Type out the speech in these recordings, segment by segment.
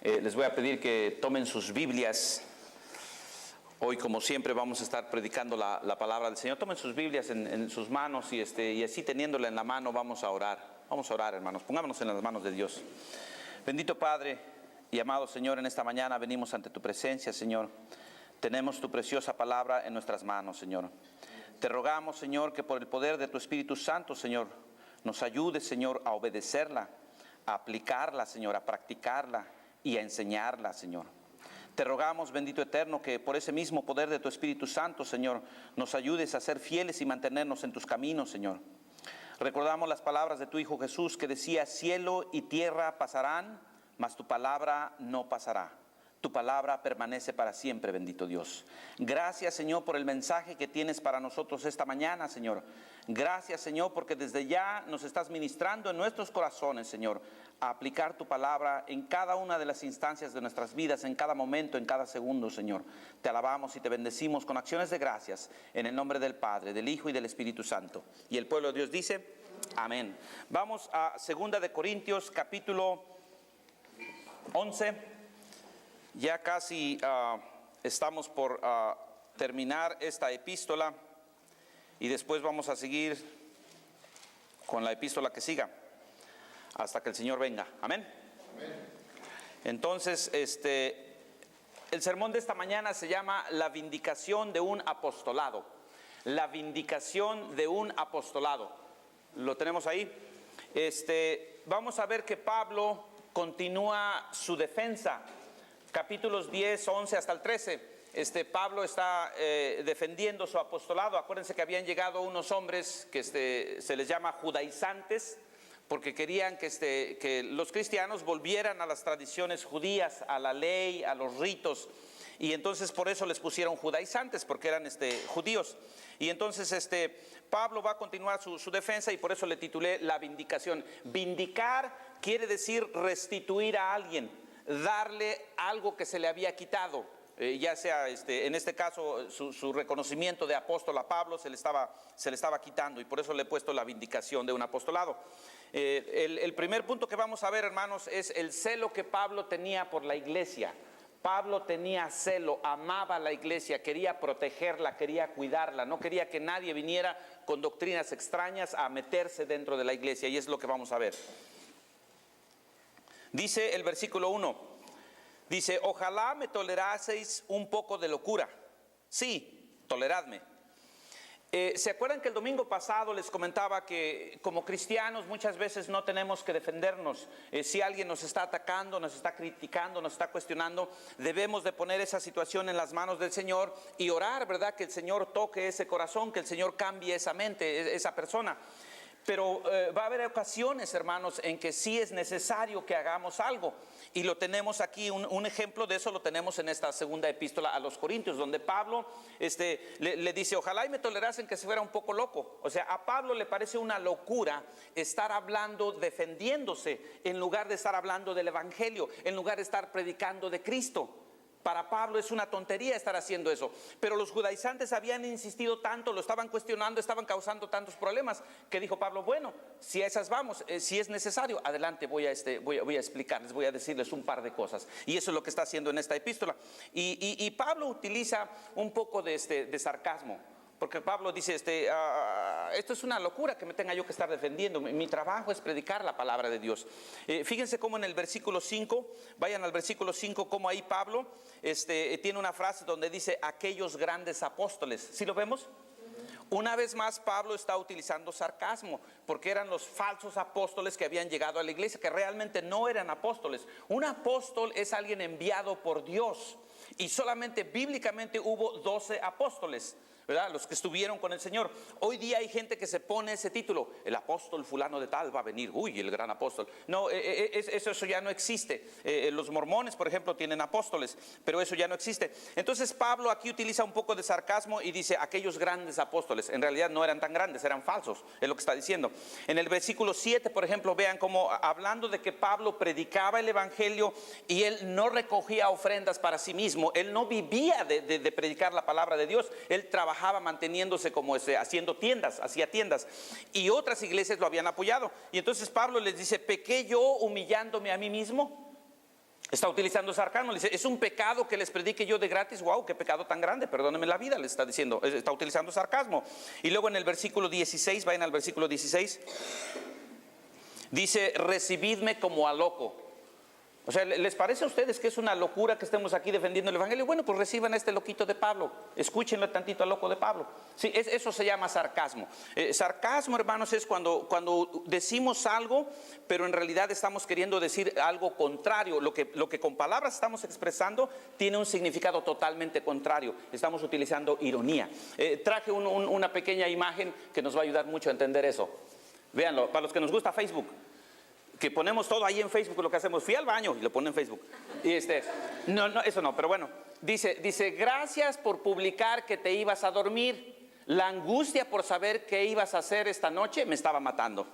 Les voy a pedir que tomen sus Biblias. Hoy, como siempre, vamos a estar predicando la palabra del Señor. Tomen sus Biblias en sus manos y así teniéndola en la mano vamos a orar. Vamos a orar, hermanos. Pongámonos en las manos de Dios. Bendito Padre y amado Señor, en esta mañana venimos ante tu presencia, Señor. Tenemos tu preciosa palabra en nuestras manos, Señor. Te rogamos, Señor, que por el poder de tu Espíritu Santo, Señor, nos ayudes, Señor, a obedecerla, a aplicarla, Señor, a practicarla y a enseñarla, Señor. Te rogamos, bendito Eterno, que por ese mismo poder de tu Espíritu Santo, Señor, nos ayudes a ser fieles y mantenernos en tus caminos, Señor. Recordamos las palabras de tu Hijo Jesús que decía: cielo y tierra pasarán, mas tu palabra no pasará. Tu palabra permanece para siempre, bendito Dios. Gracias, Señor, por el mensaje que tienes para nosotros esta mañana, Señor. Gracias, Señor, porque desde ya nos estás ministrando en nuestros corazones, Señor, a aplicar tu palabra en cada una de las instancias de nuestras vidas, en cada momento, en cada segundo, Señor. Te alabamos y te bendecimos con acciones de gracias, en el nombre del Padre, del Hijo y del Espíritu Santo. Y el pueblo de Dios dice: amén. Vamos a 2 de Corintios, capítulo 11. Ya casi estamos por terminar esta epístola y después vamos a seguir con la epístola que siga hasta que el Señor venga. Amén. Entonces, el sermón de esta mañana se llama La vindicación de un apostolado. La vindicación de un apostolado. ¿Lo tenemos ahí? Vamos a ver que Pablo continúa su defensa. Capítulos 10, 11 hasta el 13. Pablo está defendiendo su apostolado. Acuérdense que habían llegado unos hombres que se les llama judaizantes, porque querían que los cristianos volvieran a las tradiciones judías, a la ley, a los ritos. Y entonces por eso les pusieron judaizantes, porque eran judíos. Y entonces Pablo va a continuar su defensa y por eso le titulé La vindicación. Vindicar quiere decir restituir a alguien, darle algo que se le había quitado, ya sea en este caso su reconocimiento de apóstol a Pablo se le estaba quitando, y por eso le he puesto la vindicación de un apostolado. El primer punto que vamos a ver, hermanos, es el celo que Pablo tenía por la iglesia. Pablo tenía celo, amaba a la iglesia, quería protegerla, quería cuidarla, no quería que nadie viniera con doctrinas extrañas a meterse dentro de la iglesia, y es lo que vamos a ver. Dice el versículo 1, dice: ojalá me toleraseis un poco de locura. Sí, toleradme. ¿Se acuerdan que el domingo pasado les comentaba que como cristianos muchas veces no tenemos que defendernos? Si alguien nos está atacando, nos está criticando, nos está cuestionando, debemos de poner esa situación en las manos del Señor y orar, ¿verdad? Que el Señor toque ese corazón, que el Señor cambie esa mente, esa persona. Pero va a haber ocasiones, hermanos, en que sí es necesario que hagamos algo. Y lo tenemos aquí, un ejemplo de eso lo tenemos en esta segunda epístola a los Corintios, donde Pablo le dice: ojalá y me tolerasen que se fuera un poco loco. O sea, a Pablo le parece una locura estar hablando, defendiéndose, en lugar de estar hablando del evangelio, en lugar de estar predicando de Cristo. Para Pablo es una tontería estar haciendo eso. Pero los judaizantes habían insistido tanto, lo estaban cuestionando, estaban causando tantos problemas, que dijo Pablo: bueno, si a esas vamos, si es necesario, adelante, voy a explicarles, voy a decirles un par de cosas. Y eso es lo que está haciendo en esta epístola. Y Pablo utiliza un poco de sarcasmo. Porque Pablo dice, esto es una locura que me tenga yo que estar defendiendo. Mi trabajo es predicar la palabra de Dios. Fíjense cómo en el versículo 5, vayan al versículo 5, cómo ahí Pablo tiene una frase donde dice: aquellos grandes apóstoles. ¿Sí lo vemos? Una vez más Pablo está utilizando sarcasmo, porque eran los falsos apóstoles que habían llegado a la iglesia, que realmente no eran apóstoles. Un apóstol es alguien enviado por Dios, y solamente bíblicamente hubo 12 apóstoles, ¿verdad? Los que estuvieron con el Señor. Hoy día hay gente que se pone ese título: el apóstol fulano de tal va a venir, uy, el gran apóstol. No, eso ya no existe. Los mormones, por ejemplo, tienen apóstoles, pero eso ya no existe. Entonces Pablo aquí utiliza un poco de sarcasmo y dice: aquellos grandes apóstoles. En realidad no eran tan grandes, eran falsos, es lo que está diciendo. En el versículo 7, por ejemplo, vean cómo, hablando de que Pablo predicaba el evangelio y él no recogía ofrendas para sí mismo, él no vivía de predicar la palabra de Dios, él trabajaba manteniéndose como haciendo tiendas, hacía tiendas, y otras iglesias lo habían apoyado. Y entonces Pablo les dice: ¿pequé yo humillándome a mí mismo? Está utilizando sarcasmo, le dice, es un pecado que les predique yo de gratis. Wow, qué pecado tan grande, perdónenme la vida, le está diciendo, está utilizando sarcasmo. Y luego en el versículo 16, vayan al versículo 16, dice, recibidme como a loco. O sea, ¿les parece a ustedes que es una locura que estemos aquí defendiendo el evangelio? Bueno, pues reciban a este loquito de Pablo, escúchenlo tantito al loco de Pablo. Sí, eso se llama sarcasmo. Sarcasmo, hermanos, es cuando decimos algo, pero en realidad estamos queriendo decir algo contrario. Lo que con palabras estamos expresando tiene un significado totalmente contrario. Estamos utilizando ironía. Traje una pequeña imagen que nos va a ayudar mucho a entender eso. Véanlo, para los que nos gusta Facebook, que ponemos todo ahí en Facebook, lo que hacemos, fui al baño y lo pone en Facebook. Y no, eso no, pero bueno, dice, gracias por publicar que te ibas a dormir. La angustia por saber qué ibas a hacer esta noche me estaba matando.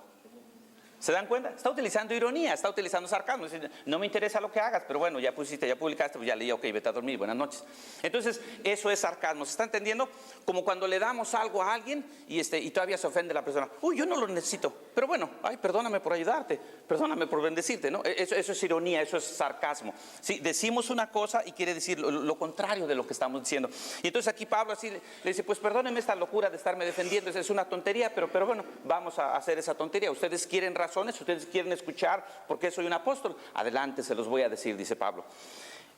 ¿Se dan cuenta? Está utilizando ironía, está utilizando sarcasmo. No me interesa lo que hagas, pero bueno, ya pusiste, ya publicaste, pues ya leí, ok, vete a dormir, buenas noches. Entonces, eso es sarcasmo. ¿Se está entendiendo? Como cuando le damos algo a alguien y todavía se ofende la persona. Uy, yo no lo necesito, pero bueno, ay, perdóname por ayudarte, perdóname por bendecirte, ¿no? Eso es ironía, eso es sarcasmo. Sí, decimos una cosa y quiere decir lo contrario de lo que estamos diciendo. Y entonces aquí Pablo así le dice, pues perdóneme esta locura de estarme defendiendo, es una tontería, pero bueno, vamos a hacer esa tontería. Ustedes quieren razones, ustedes quieren escuchar por qué soy un apóstol, adelante, se los voy a decir, dice Pablo.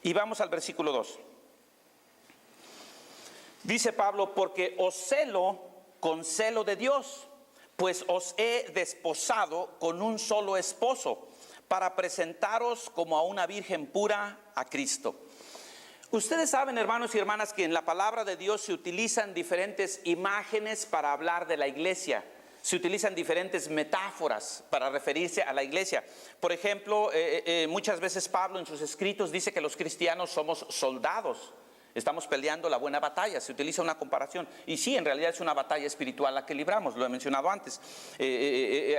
Y vamos al versículo 2. Dice Pablo, porque os celo con celo de Dios, pues os he desposado con un solo esposo, para presentaros como a una virgen pura a Cristo. Ustedes saben, hermanos y hermanas, que en la palabra de Dios se utilizan diferentes imágenes para hablar de la iglesia. Se utilizan diferentes metáforas para referirse a la iglesia. Por ejemplo, muchas veces Pablo en sus escritos dice que los cristianos somos soldados. Estamos peleando la buena batalla, se utiliza una comparación. Y sí, en realidad es una batalla espiritual la que libramos, lo he mencionado antes.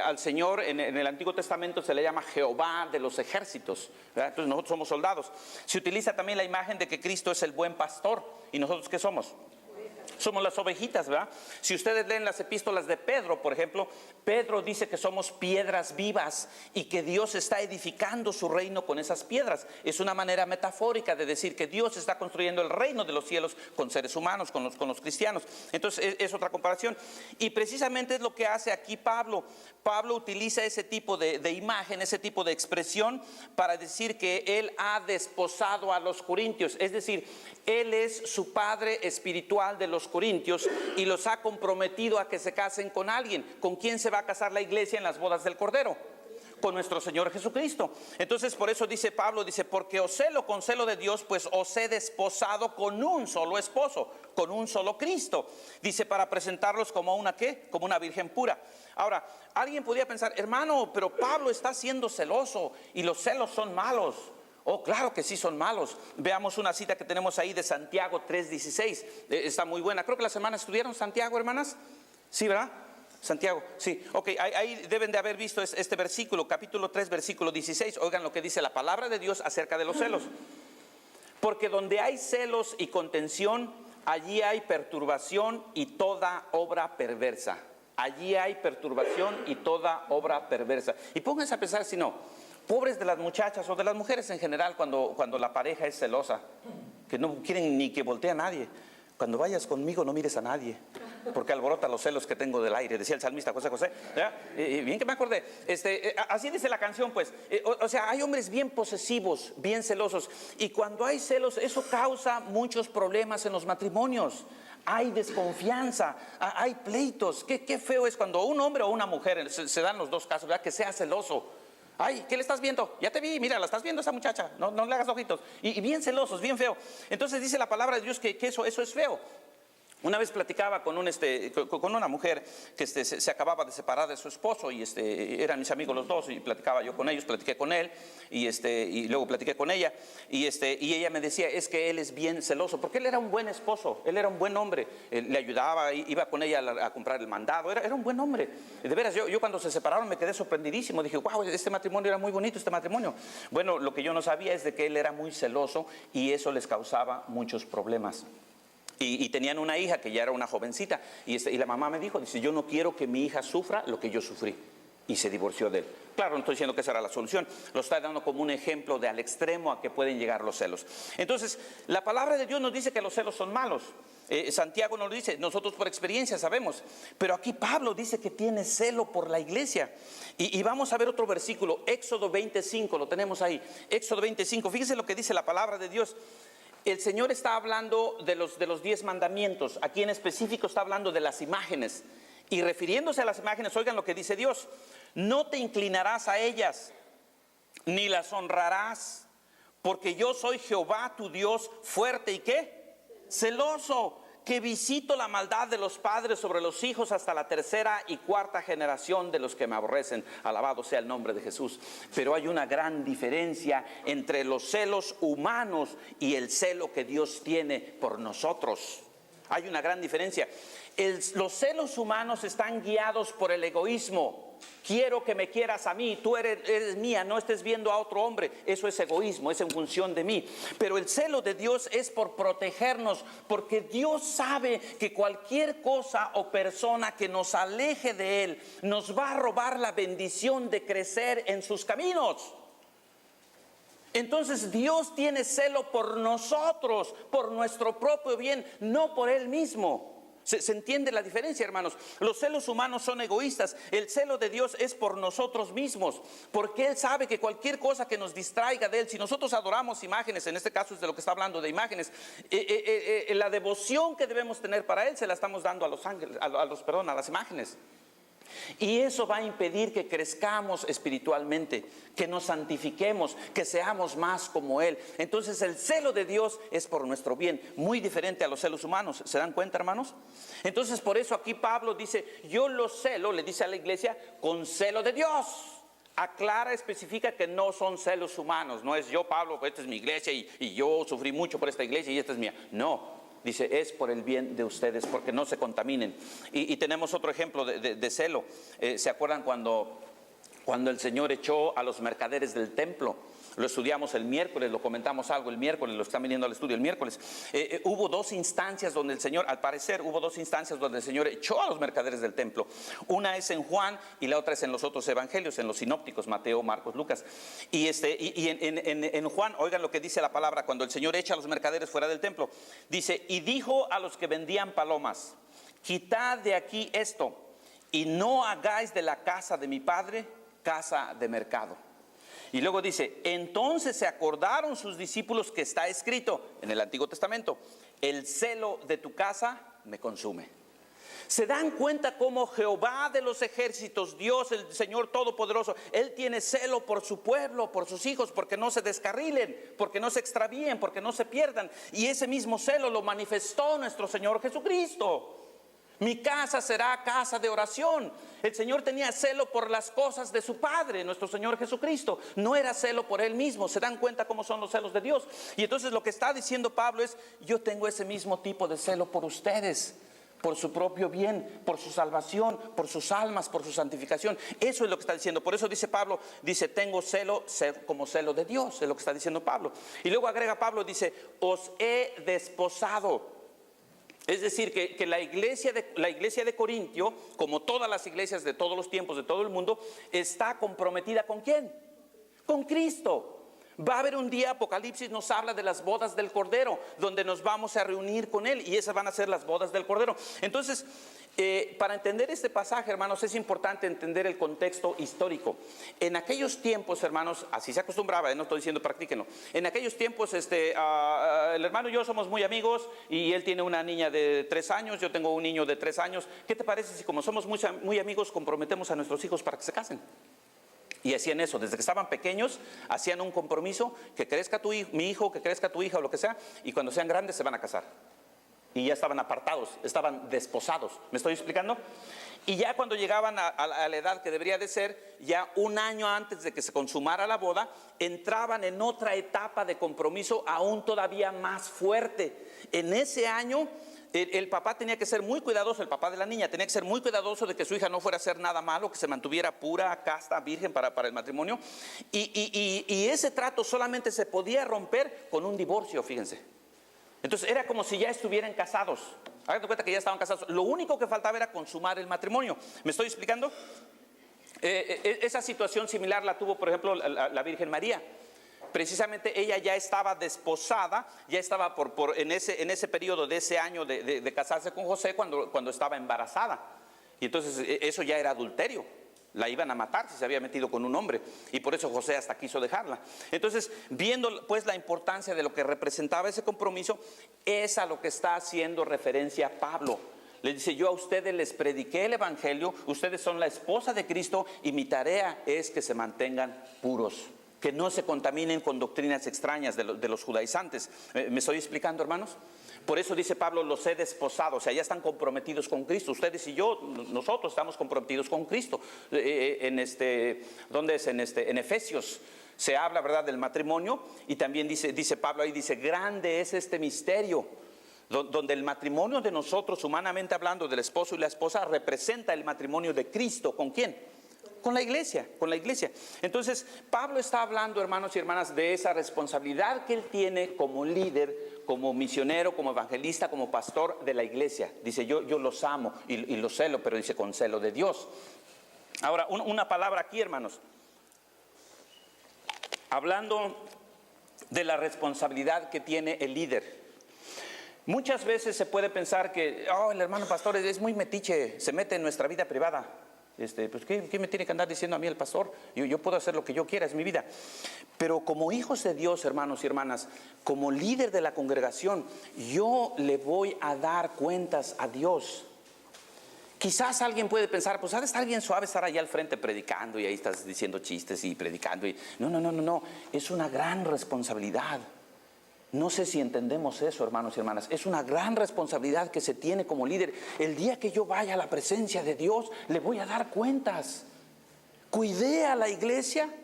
Al Señor en el Antiguo Testamento se le llama Jehová de los ejércitos, ¿verdad? Entonces nosotros somos soldados. Se utiliza también la imagen de que Cristo es el buen pastor. ¿Y nosotros qué somos? Somos las ovejitas, ¿verdad? Si ustedes leen las epístolas de Pedro, por ejemplo, Pedro dice que somos piedras vivas y que Dios está edificando su reino con esas piedras. Es una manera metafórica de decir que Dios está construyendo el reino de los cielos con seres humanos, con los cristianos. Entonces es otra comparación. Y precisamente es lo que hace aquí Pablo. Pablo utiliza ese tipo de imagen, ese tipo de expresión para decir que él ha desposado a los corintios. Es decir, él es su padre espiritual de los corintios y los ha comprometido a que se casen con alguien. ¿Con quién se va a casar la iglesia en las bodas del Cordero? Con nuestro Señor Jesucristo. Entonces por eso dice Pablo, dice, porque os celo con celo de Dios, pues os he desposado con un solo esposo, con un solo Cristo. Dice, para presentarlos como una ¿qué? Como una virgen pura. Ahora, alguien podría pensar, hermano, pero Pablo está siendo celoso y los celos son malos. Oh, claro que sí son malos. Veamos una cita que tenemos ahí de Santiago 3:16. Está muy buena. Creo que la semana estudiaron Santiago, hermanas. Sí, ¿verdad? Santiago, sí. Ok, ahí deben de haber visto este versículo, capítulo 3, versículo 16. Oigan lo que dice la palabra de Dios acerca de los celos. Porque donde hay celos y contención, allí hay perturbación y toda obra perversa. Allí hay perturbación y toda obra perversa. Y pónganse a pensar si no. Pobres de las muchachas o de las mujeres en general cuando la pareja es celosa, que no quieren ni que voltee a nadie. Cuando vayas conmigo no mires a nadie, porque alborota los celos que tengo del aire, decía el salmista José. Bien que me acordé. Así dice la canción, pues. O sea, hay hombres bien posesivos, bien celosos, y cuando hay celos eso causa muchos problemas en los matrimonios. Hay desconfianza, hay pleitos. Qué feo es cuando un hombre o una mujer, se dan los dos casos, ¿verdad? Que sea celoso. Ay, ¿qué le estás viendo? Ya te vi, mira, la estás viendo esa muchacha. No le hagas ojitos. Y bien celosos, bien feo. Entonces dice la palabra de Dios que eso es feo. Una vez platicaba con una mujer que se acababa de separar de su esposo y eran mis amigos los dos y platicaba yo con ellos, platiqué con él y luego platiqué con ella y ella me decía, es que él es bien celoso porque él era un buen esposo, él era un buen hombre, le ayudaba, iba con ella a comprar el mandado, era un buen hombre. De veras, yo cuando se separaron me quedé sorprendidísimo, dije, wow, este matrimonio era muy bonito, este matrimonio. Bueno, lo que yo no sabía es de que él era muy celoso y eso les causaba muchos problemas. Y tenían una hija que ya era una jovencita y la mamá me dijo, dice, yo no quiero que mi hija sufra lo que yo sufrí. y se divorció de él. Claro, no estoy diciendo que esa era la solución, lo está dando como un ejemplo de al extremo a que pueden llegar los celos. Entonces, la palabra de Dios nos dice que los celos son malos. Santiago nos lo dice, nosotros por experiencia sabemos, pero aquí Pablo dice que tiene celo por la iglesia. Y vamos a ver otro versículo, Éxodo 25, lo tenemos ahí, Éxodo 25, fíjense lo que dice la palabra de Dios. El Señor está hablando de los 10 mandamientos, aquí en específico está hablando de las imágenes. Y refiriéndose a las imágenes, oigan lo que dice Dios: no te inclinarás a ellas, ni las honrarás, porque yo soy Jehová tu Dios, fuerte y ¿qué? Celoso, que visito la maldad de los padres sobre los hijos hasta la tercera y cuarta generación de los que me aborrecen. Alabado sea el nombre de Jesús. Pero hay una gran diferencia entre los celos humanos y el celo que Dios tiene por nosotros. Hay una gran diferencia. Los celos humanos están guiados por el egoísmo. Quiero que me quieras a mí, tú eres mía, no estés viendo a otro hombre. Eso es egoísmo, es en función de mí. Pero el celo de Dios es por protegernos, porque Dios sabe que cualquier cosa o persona que nos aleje de Él nos va a robar la bendición de crecer en sus caminos. Entonces Dios tiene celo por nosotros, por nuestro propio bien, no por Él mismo. ¿Se entiende la diferencia, hermanos? Los celos humanos son egoístas. El celo de Dios es por nosotros mismos, porque Él sabe que cualquier cosa que nos distraiga de Él, si nosotros adoramos imágenes, en este caso es de lo que está hablando de imágenes, la devoción que debemos tener para Él se la estamos dando a los ángeles, a las imágenes. Y eso va a impedir que crezcamos espiritualmente, que nos santifiquemos, que seamos más como Él. Entonces el celo de Dios es por nuestro bien, muy diferente a los celos humanos. ¿Se dan cuenta, hermanos? Entonces por eso aquí Pablo dice, yo los celo, le dice a la iglesia, con celo de Dios. Aclara, especifica que no son celos humanos. No es yo, Pablo, esta es mi iglesia y yo sufrí mucho por esta iglesia y esta es mía. No. Dice, es por el bien de ustedes, porque no se contaminen. Y tenemos otro ejemplo de celo. ¿Se acuerdan cuando el Señor echó a los mercaderes del templo? Lo estudiamos el miércoles, lo comentamos algo el miércoles, lo están viniendo al estudio el miércoles. Hubo dos instancias donde el Señor, al parecer, donde el Señor echó a los mercaderes del templo. Una es en Juan y la otra es en los otros evangelios, en los sinópticos, Mateo, Marcos, Lucas. Y en Juan, oigan lo que dice la palabra, cuando el Señor echa a los mercaderes fuera del templo. Dice, y dijo a los que vendían palomas, quitad de aquí esto, y no hagáis de la casa de mi padre casa de mercado. Y luego dice, entonces se acordaron sus discípulos que está escrito en el Antiguo Testamento, el celo de tu casa me consume. ¿Se dan cuenta cómo Jehová de los ejércitos, Dios, el Señor Todopoderoso, Él tiene celo por su pueblo, por sus hijos, porque no se descarrilen, porque no se extravíen, porque no se pierdan? Y ese mismo celo lo manifestó nuestro Señor Jesucristo. Mi casa será casa de oración. El Señor tenía celo por las cosas de su Padre, nuestro Señor Jesucristo. No era celo por Él mismo. ¿Se dan cuenta cómo son los celos de Dios? Y entonces lo que está diciendo Pablo es, yo tengo ese mismo tipo de celo por ustedes, por su propio bien, por su salvación, por sus almas, por su santificación. Eso es lo que está diciendo. Por eso dice Pablo, dice, tengo celo como celo de Dios. Es lo que está diciendo Pablo. Y luego agrega Pablo, dice, os he desposado. Es decir, que la iglesia de Corintio, como todas las iglesias de todos los tiempos, de todo el mundo, está comprometida ¿con quién? Con Cristo. Va a haber un día, Apocalipsis nos habla de las bodas del Cordero, donde nos vamos a reunir con Él, y esas van a ser las bodas del Cordero. Entonces, para entender este pasaje, hermanos, es importante entender el contexto histórico. En aquellos tiempos, hermanos, así se acostumbraba, no estoy diciendo practíquenlo. En aquellos tiempos, el hermano y yo somos muy amigos, y él tiene una niña de 3 años, yo tengo un niño de 3 años. ¿Qué te parece si como somos muy amigos, comprometemos a nuestros hijos para que se casen? Y hacían eso, desde que estaban pequeños, hacían un compromiso, que crezca mi hijo, que crezca tu hija o lo que sea, y cuando sean grandes se van a casar. Y ya estaban apartados, estaban desposados. ¿Me estoy explicando? Y ya cuando llegaban a la edad que debería de ser, ya un año antes de que se consumara la boda, entraban en otra etapa de compromiso aún todavía más fuerte. En ese año, el papá tenía que ser muy cuidadoso, el papá de la niña tenía que ser muy cuidadoso de que su hija no fuera a hacer nada malo, que se mantuviera pura, casta, virgen para el matrimonio. Y ese trato solamente se podía romper con un divorcio, fíjense. Entonces era como si ya estuvieran casados. Hagan de cuenta que ya estaban casados. Lo único que faltaba era consumar el matrimonio. ¿Me estoy explicando? Esa situación similar la tuvo, por ejemplo, la Virgen María. Precisamente ella ya estaba desposada, ya estaba en ese periodo de ese año de casarse con José cuando estaba embarazada. Y entonces eso ya era adulterio. La iban a matar si se había metido con un hombre. Y por eso José hasta quiso dejarla. Entonces, viendo pues la importancia de lo que representaba ese compromiso, es a lo que está haciendo referencia Pablo. Le dice: yo a ustedes les prediqué el evangelio, ustedes son la esposa de Cristo y mi tarea es que se mantengan puros, que no se contaminen con doctrinas extrañas de los judaizantes. ¿Me estoy explicando, hermanos? Por eso dice Pablo: los he desposado, o sea, ya están comprometidos con Cristo. Ustedes y yo, nosotros estamos comprometidos con Cristo. ¿Dónde es? En Efesios se habla, ¿verdad?, del matrimonio, y también dice Pablo ahí, dice: grande es este misterio, donde el matrimonio de nosotros, humanamente hablando, del esposo y la esposa, representa el matrimonio de Cristo. ¿Con quién? Con la iglesia, con la iglesia. Entonces, Pablo está hablando, hermanos y hermanas, de esa responsabilidad que él tiene como líder, como misionero, como evangelista, como pastor de la iglesia. Dice: yo los amo y los celo, pero dice: con celo de Dios. Ahora, una palabra aquí, hermanos. Hablando de la responsabilidad que tiene el líder. Muchas veces se puede pensar que el hermano pastor es muy metiche, se mete en nuestra vida privada. Pues ¿qué me tiene que andar diciendo a mí el pastor? Yo puedo hacer lo que yo quiera, es mi vida. Pero como hijos de Dios, hermanos y hermanas, como líder de la congregación, yo le voy a dar cuentas a Dios. Quizás alguien puede pensar: pues ¿sabes? Alguien suave estar allá al frente predicando y ahí estás diciendo chistes y predicando. No, es una gran responsabilidad. No sé si entendemos eso, hermanos y hermanas. Es una gran responsabilidad que se tiene como líder. El día que yo vaya a la presencia de Dios, le voy a dar cuentas. Cuidé a la iglesia,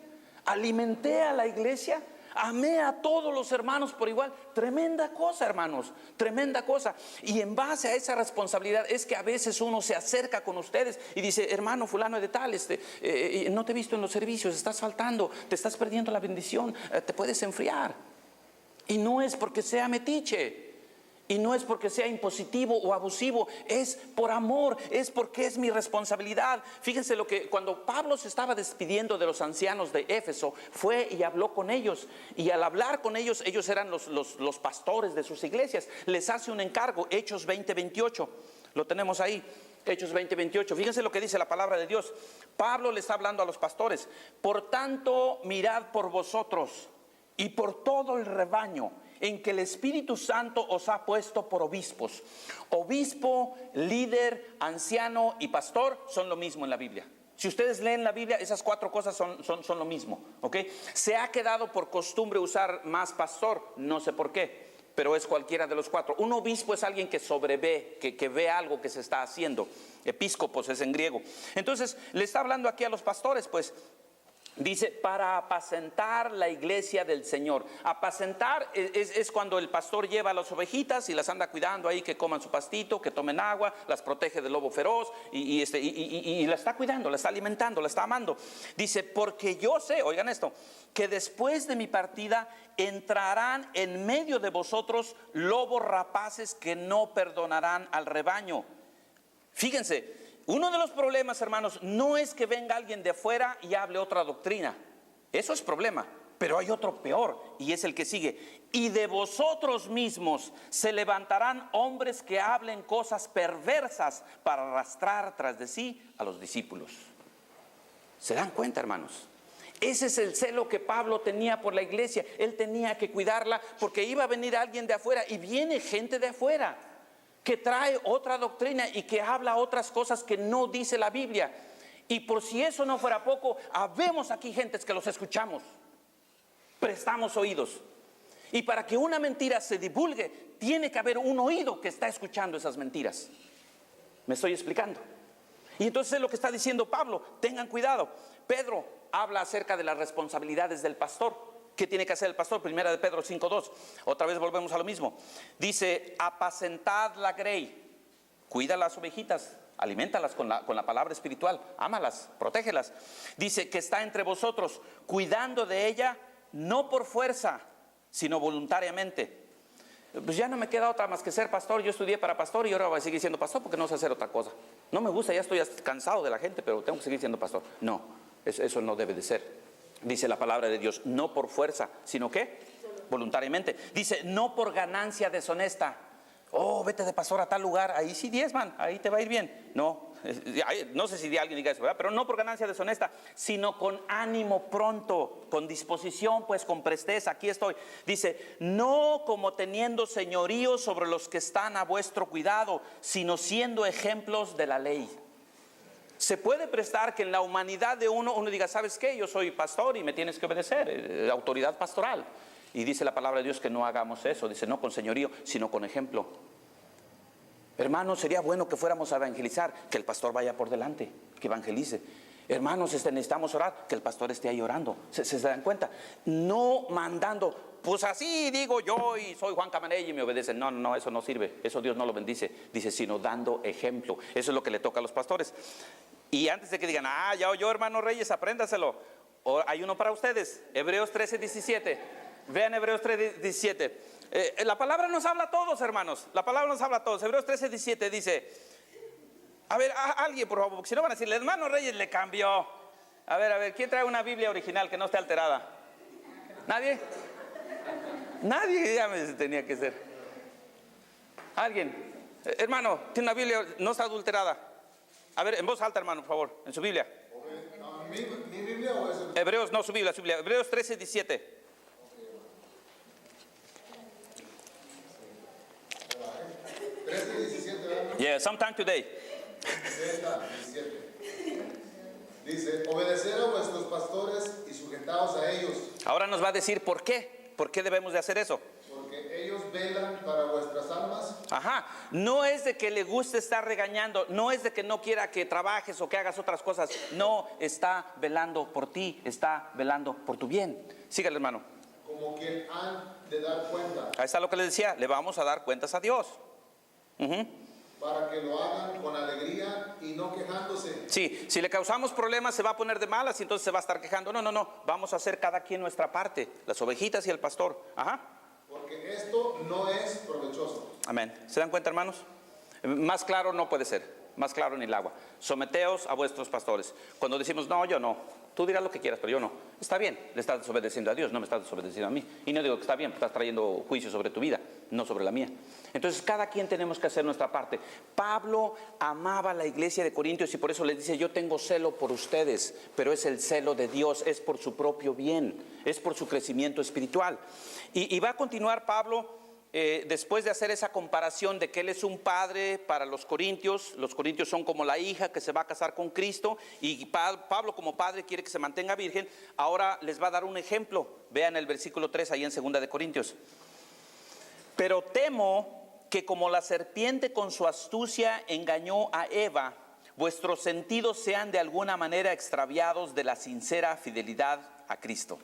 alimenté a la iglesia, amé a todos los hermanos por igual. Tremenda cosa, hermanos, tremenda cosa. Y en base a esa responsabilidad es que a veces uno se acerca con ustedes y dice: hermano fulano de tal, no te he visto en los servicios, estás faltando, te estás perdiendo la bendición, te puedes enfriar. Y no es porque sea metiche, y no es porque sea impositivo o abusivo, es por amor, es porque es mi responsabilidad. Fíjense lo que cuando Pablo se estaba despidiendo de los ancianos de Éfeso, fue y habló con ellos. Y al hablar con ellos, ellos eran los pastores de sus iglesias. Les hace un encargo, Hechos 20:28, lo tenemos ahí. Hechos 20:28, fíjense lo que dice la palabra de Dios. Pablo le está hablando a los pastores: por tanto, mirad por vosotros y por todo el rebaño en que el Espíritu Santo os ha puesto por obispos. Obispo, líder, anciano y pastor son lo mismo en la Biblia. Si ustedes leen la Biblia, esas cuatro cosas son lo mismo, ¿ok? Se ha quedado por costumbre usar más pastor, no sé por qué, pero es cualquiera de los cuatro. Un obispo es alguien que sobrevé, que ve algo que se está haciendo. Episcopos es en griego. Entonces, le está hablando aquí a los pastores, pues. Dice: para apacentar la iglesia del Señor. Apacentar es cuando el pastor lleva a las ovejitas y las anda cuidando ahí, que coman su pastito, que tomen agua, las protege del lobo feroz y la está cuidando, la está alimentando, la está amando. Dice: porque yo sé, oigan esto, que después de mi partida entrarán en medio de vosotros lobos rapaces que no perdonarán al rebaño. Fíjense. Uno de los problemas, hermanos, no es que venga alguien de afuera y hable otra doctrina. Eso es problema. Pero hay otro peor, y es el que sigue: y de vosotros mismos se levantarán hombres que hablen cosas perversas para arrastrar tras de sí a los discípulos. ¿Se dan cuenta, hermanos? Ese es el celo que Pablo tenía por la iglesia. Él tenía que cuidarla porque iba a venir alguien de afuera, y viene gente de afuera que trae otra doctrina y que habla otras cosas que no dice la Biblia. Y por si eso no fuera poco, habemos aquí gentes que los escuchamos, prestamos oídos. Y para que una mentira se divulgue, tiene que haber un oído que está escuchando esas mentiras. ¿Me estoy explicando? Y entonces es lo que está diciendo Pablo: tengan cuidado. Pedro habla acerca de las responsabilidades del pastor. ¿Qué tiene que hacer el pastor? Primera de Pedro 5:2. Otra vez volvemos a lo mismo. Dice: apacentad la grey, cuida las ovejitas, alimentalas con la palabra espiritual, ámalas, protégelas. Dice: que está entre vosotros, cuidando de ella, no por fuerza, sino voluntariamente. pues ya no me queda otra más que ser pastor. Yo estudié para pastor y ahora voy a seguir siendo pastor porque no sé hacer otra cosa. No me gusta, ya estoy cansado de la gente, pero tengo que seguir siendo pastor. No, eso no debe de ser. Dice la palabra de Dios, no por fuerza, sino que voluntariamente. Dice, no por ganancia deshonesta. Oh, vete de pastor a tal lugar, ahí sí diezman, ahí te va a ir bien. No sé si alguien diga eso, ¿verdad? Pero no por ganancia deshonesta, sino con ánimo pronto, con disposición, pues con presteza. Aquí estoy. Dice, no como teniendo señorío sobre los que están a vuestro cuidado, sino siendo ejemplos de la ley. Se puede prestar que en la humanidad de uno diga, ¿sabes qué? Yo soy pastor y me tienes que obedecer, autoridad pastoral. Y dice la palabra de Dios que no hagamos eso. Dice, no con señorío, sino con ejemplo. Hermanos, sería bueno que fuéramos a evangelizar, que el pastor vaya por delante, que evangelice. Hermanos, necesitamos orar, que el pastor esté ahí orando. ¿Se dan cuenta? No mandando, pues así digo yo y soy Juan Camaney y me obedecen. No, eso no sirve. Eso Dios no lo bendice. Dice, sino dando ejemplo. Eso es lo que le toca a los pastores. Y antes de que digan, ya oyó, hermano Reyes, apréndaselo. Hay uno para ustedes, Hebreos 13:17. Vean Hebreos 13:17. La palabra nos habla a todos, hermanos. La palabra nos habla a todos. Hebreos 13:17 dice, a ver, alguien por favor, porque si no van a decir, el hermano Reyes le cambió. A ver, ¿quién trae una Biblia original que no esté alterada? ¿Nadie? Nadie, ya me tenía que ser. ¿Alguien? Hermano, tiene una Biblia, no está adulterada. A ver, en voz alta, hermano, por favor, en su Biblia. ¿Mi Biblia o es el... Hebreos, no, su Biblia. Hebreos 13:17. Yeah, sometime today. Dice, obedecer a vuestros pastores y sujetaos a ellos. Ahora nos va a decir por qué. ¿Por qué debemos de hacer eso? Porque ellos velan para vuestras almas. Ajá, no es de que le guste estar regañando, no es de que no quiera que trabajes o que hagas otras cosas. No, está velando por ti, está velando por tu bien. Sígale, hermano. Como quien han de dar cuenta. Ahí está lo que les decía, le vamos a dar cuentas a Dios. Para que lo hagan con alegría y no quejándose. Sí, si le causamos problemas se va a poner de malas y entonces se va a estar quejando. No, vamos a hacer cada quien nuestra parte, las ovejitas y el pastor. Ajá. Porque esto no es provechoso. Amén. ¿Se dan cuenta, hermanos? Más claro no puede ser, más claro ni el agua. Someteos a vuestros pastores. Cuando decimos, no, yo no, tú dirás lo que quieras, pero yo no. Está bien, le estás desobedeciendo a Dios, no me estás desobedeciendo a mí. Y no digo que está bien, estás trayendo juicio sobre tu vida, no sobre la mía. Entonces cada quien tenemos que hacer nuestra parte. Pablo amaba a la iglesia de Corintios y por eso les dice, yo tengo celo por ustedes, pero es el celo de Dios, es por su propio bien, es por su crecimiento espiritual. Y va a continuar Pablo. Después de hacer esa comparación de que él es un padre para los corintios son como la hija que se va a casar con Cristo y Pablo como padre quiere que se mantenga virgen. Ahora les va a dar un ejemplo. Vean el versículo 3 ahí en 2 de Corintios. Pero temo que como la serpiente con su astucia engañó a Eva, vuestros sentidos sean de alguna manera extraviados de la sincera fidelidad a Cristo.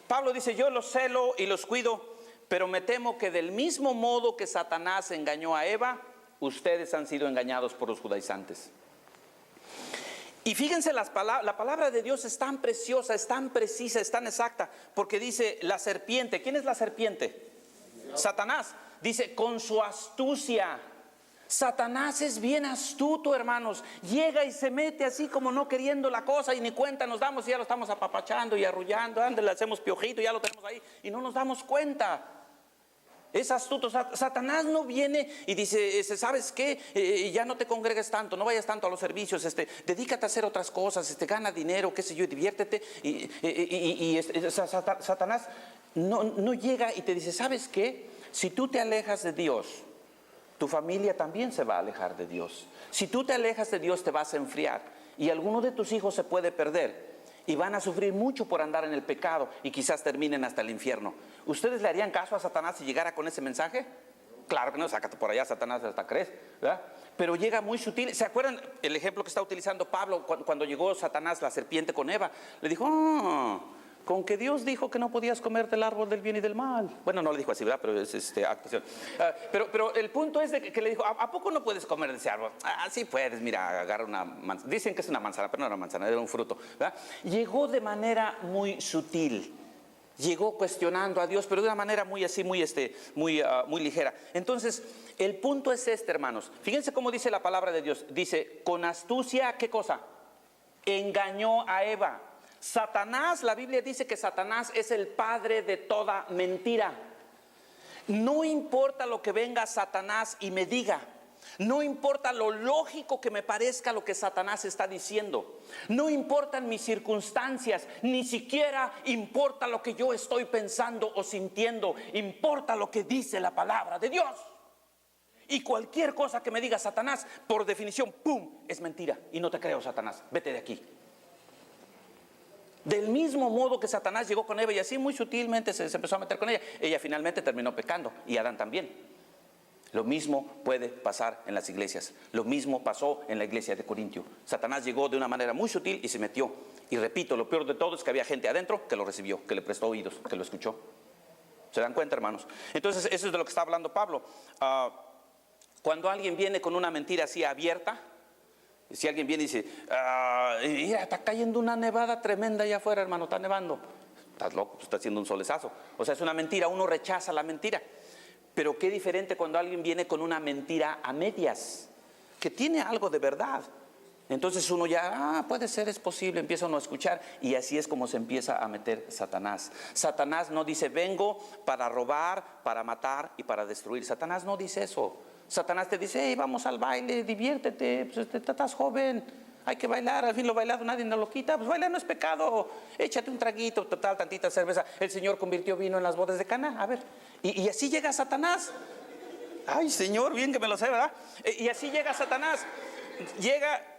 Pablo dice, yo los celo y los cuido, pero me temo que del mismo modo que Satanás engañó a Eva, ustedes han sido engañados por los judaizantes. Y fíjense, la palabra de Dios es tan preciosa, es tan precisa, es tan exacta, porque dice la serpiente. ¿Quién es la serpiente? Satanás. Dice, con su astucia. Satanás es bien astuto, hermanos. Llega y se mete así como no queriendo la cosa y ni cuenta nos damos y ya lo estamos apapachando y arrullando. Ande, le hacemos piojito, ya lo tenemos ahí y no nos damos cuenta. Es astuto. Satanás no viene y dice, ¿sabes qué? Ya no te congregues tanto, no vayas tanto a los servicios, dedícate a hacer otras cosas, gana dinero, qué sé yo, diviértete. Satanás no llega y te dice, ¿sabes qué? Si tú te alejas de Dios, tu familia también se va a alejar de Dios. Si tú te alejas de Dios, te vas a enfriar y alguno de tus hijos se puede perder. Y van a sufrir mucho por andar en el pecado y quizás terminen hasta el infierno. ¿Ustedes le harían caso a Satanás si llegara con ese mensaje? Claro que no, sácate por allá, Satanás, hasta crees, ¿verdad? Pero llega muy sutil. ¿Se acuerdan el ejemplo que está utilizando Pablo cuando llegó Satanás, la serpiente con Eva? Le dijo, con que Dios dijo que no podías comer del árbol del bien y del mal. Bueno, no le dijo así, ¿verdad? Pero es actuación. Pero el punto es de que le dijo, ¿a poco no puedes comer de ese árbol? Sí puedes, mira, agarra una manzana. Dicen que es una manzana, pero no era una manzana, era un fruto, ¿verdad? Llegó de manera muy sutil. llegó cuestionando a Dios, pero de una manera muy así, muy ligera. Entonces, el punto es este, hermanos. Fíjense cómo dice la palabra de Dios. Dice, con astucia, ¿qué cosa? Engañó a Eva. Satanás, la Biblia dice que Satanás es el padre de toda mentira. No importa lo que venga Satanás y me diga. No importa lo lógico que me parezca lo que Satanás está diciendo. No importan mis circunstancias. Ni siquiera importa lo que yo estoy pensando o sintiendo. Importa lo que dice la palabra de Dios. Y cualquier cosa que me diga Satanás, por definición, ¡pum!, es mentira. Y no te creo, Satanás, vete de aquí. Del mismo modo que Satanás llegó con Eva y así muy sutilmente se empezó a meter con ella. Ella finalmente terminó pecando y Adán también. Lo mismo puede pasar en las iglesias. Lo mismo pasó en la iglesia de Corintio. Satanás llegó de una manera muy sutil y se metió. Y repito, lo peor de todo es que había gente adentro que lo recibió, que le prestó oídos, que lo escuchó. ¿Se dan cuenta, hermanos? Entonces, eso es de lo que está hablando Pablo. Cuando alguien viene con una mentira así abierta, si alguien viene y dice, mira, está cayendo una nevada tremenda allá afuera, hermano, está nevando. Estás loco, está haciendo un solezazo. O sea, es una mentira, uno rechaza la mentira. Pero qué diferente cuando alguien viene con una mentira a medias, que tiene algo de verdad. Entonces uno ya, puede ser, es posible, empieza uno a escuchar. Y así es como se empieza a meter Satanás. Satanás no dice, vengo para robar, para matar y para destruir. Satanás no dice eso. Satanás te dice, hey, vamos al baile, diviértete, pues, estás joven, hay que bailar, al fin lo bailado nadie nos lo quita, pues bailar no es pecado, échate un traguito, total, tantita cerveza. El Señor convirtió vino en las bodas de Caná, a ver, y así llega Satanás. Ay, Señor, bien que me lo sé, ¿verdad? Y así llega Satanás,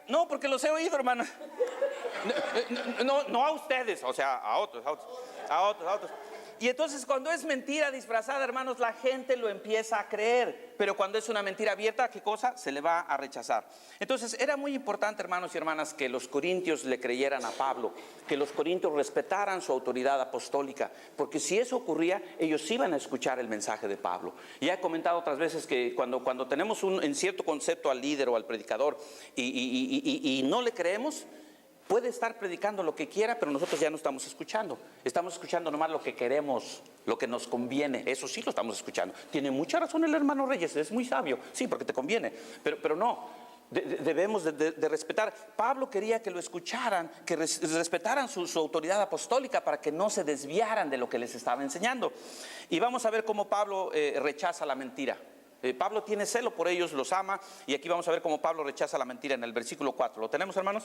no, porque los he oído, hermano. No a ustedes, o sea, a otros. Y entonces cuando es mentira disfrazada, hermanos, la gente lo empieza a creer. Pero cuando es una mentira abierta, ¿qué cosa? Se le va a rechazar. Entonces era muy importante, hermanos y hermanas, que los corintios le creyeran a Pablo, que los corintios respetaran su autoridad apostólica, porque si eso ocurría, ellos iban a escuchar el mensaje de Pablo. Ya he comentado otras veces que cuando tenemos en cierto concepto al líder o al predicador y no le creemos, puede estar predicando lo que quiera, pero nosotros ya no estamos escuchando. Estamos escuchando nomás lo que queremos, lo que nos conviene. Eso sí lo estamos escuchando. Tiene mucha razón el hermano Reyes, es muy sabio. Sí, porque te conviene. Pero no, debemos de respetar. Pablo quería que lo escucharan, que respetaran su autoridad apostólica para que no se desviaran de lo que les estaba enseñando. Y vamos a ver cómo Pablo rechaza la mentira. Pablo tiene celo por ellos, los ama. Y aquí vamos a ver cómo Pablo rechaza la mentira en el versículo 4. ¿Lo tenemos, hermanos?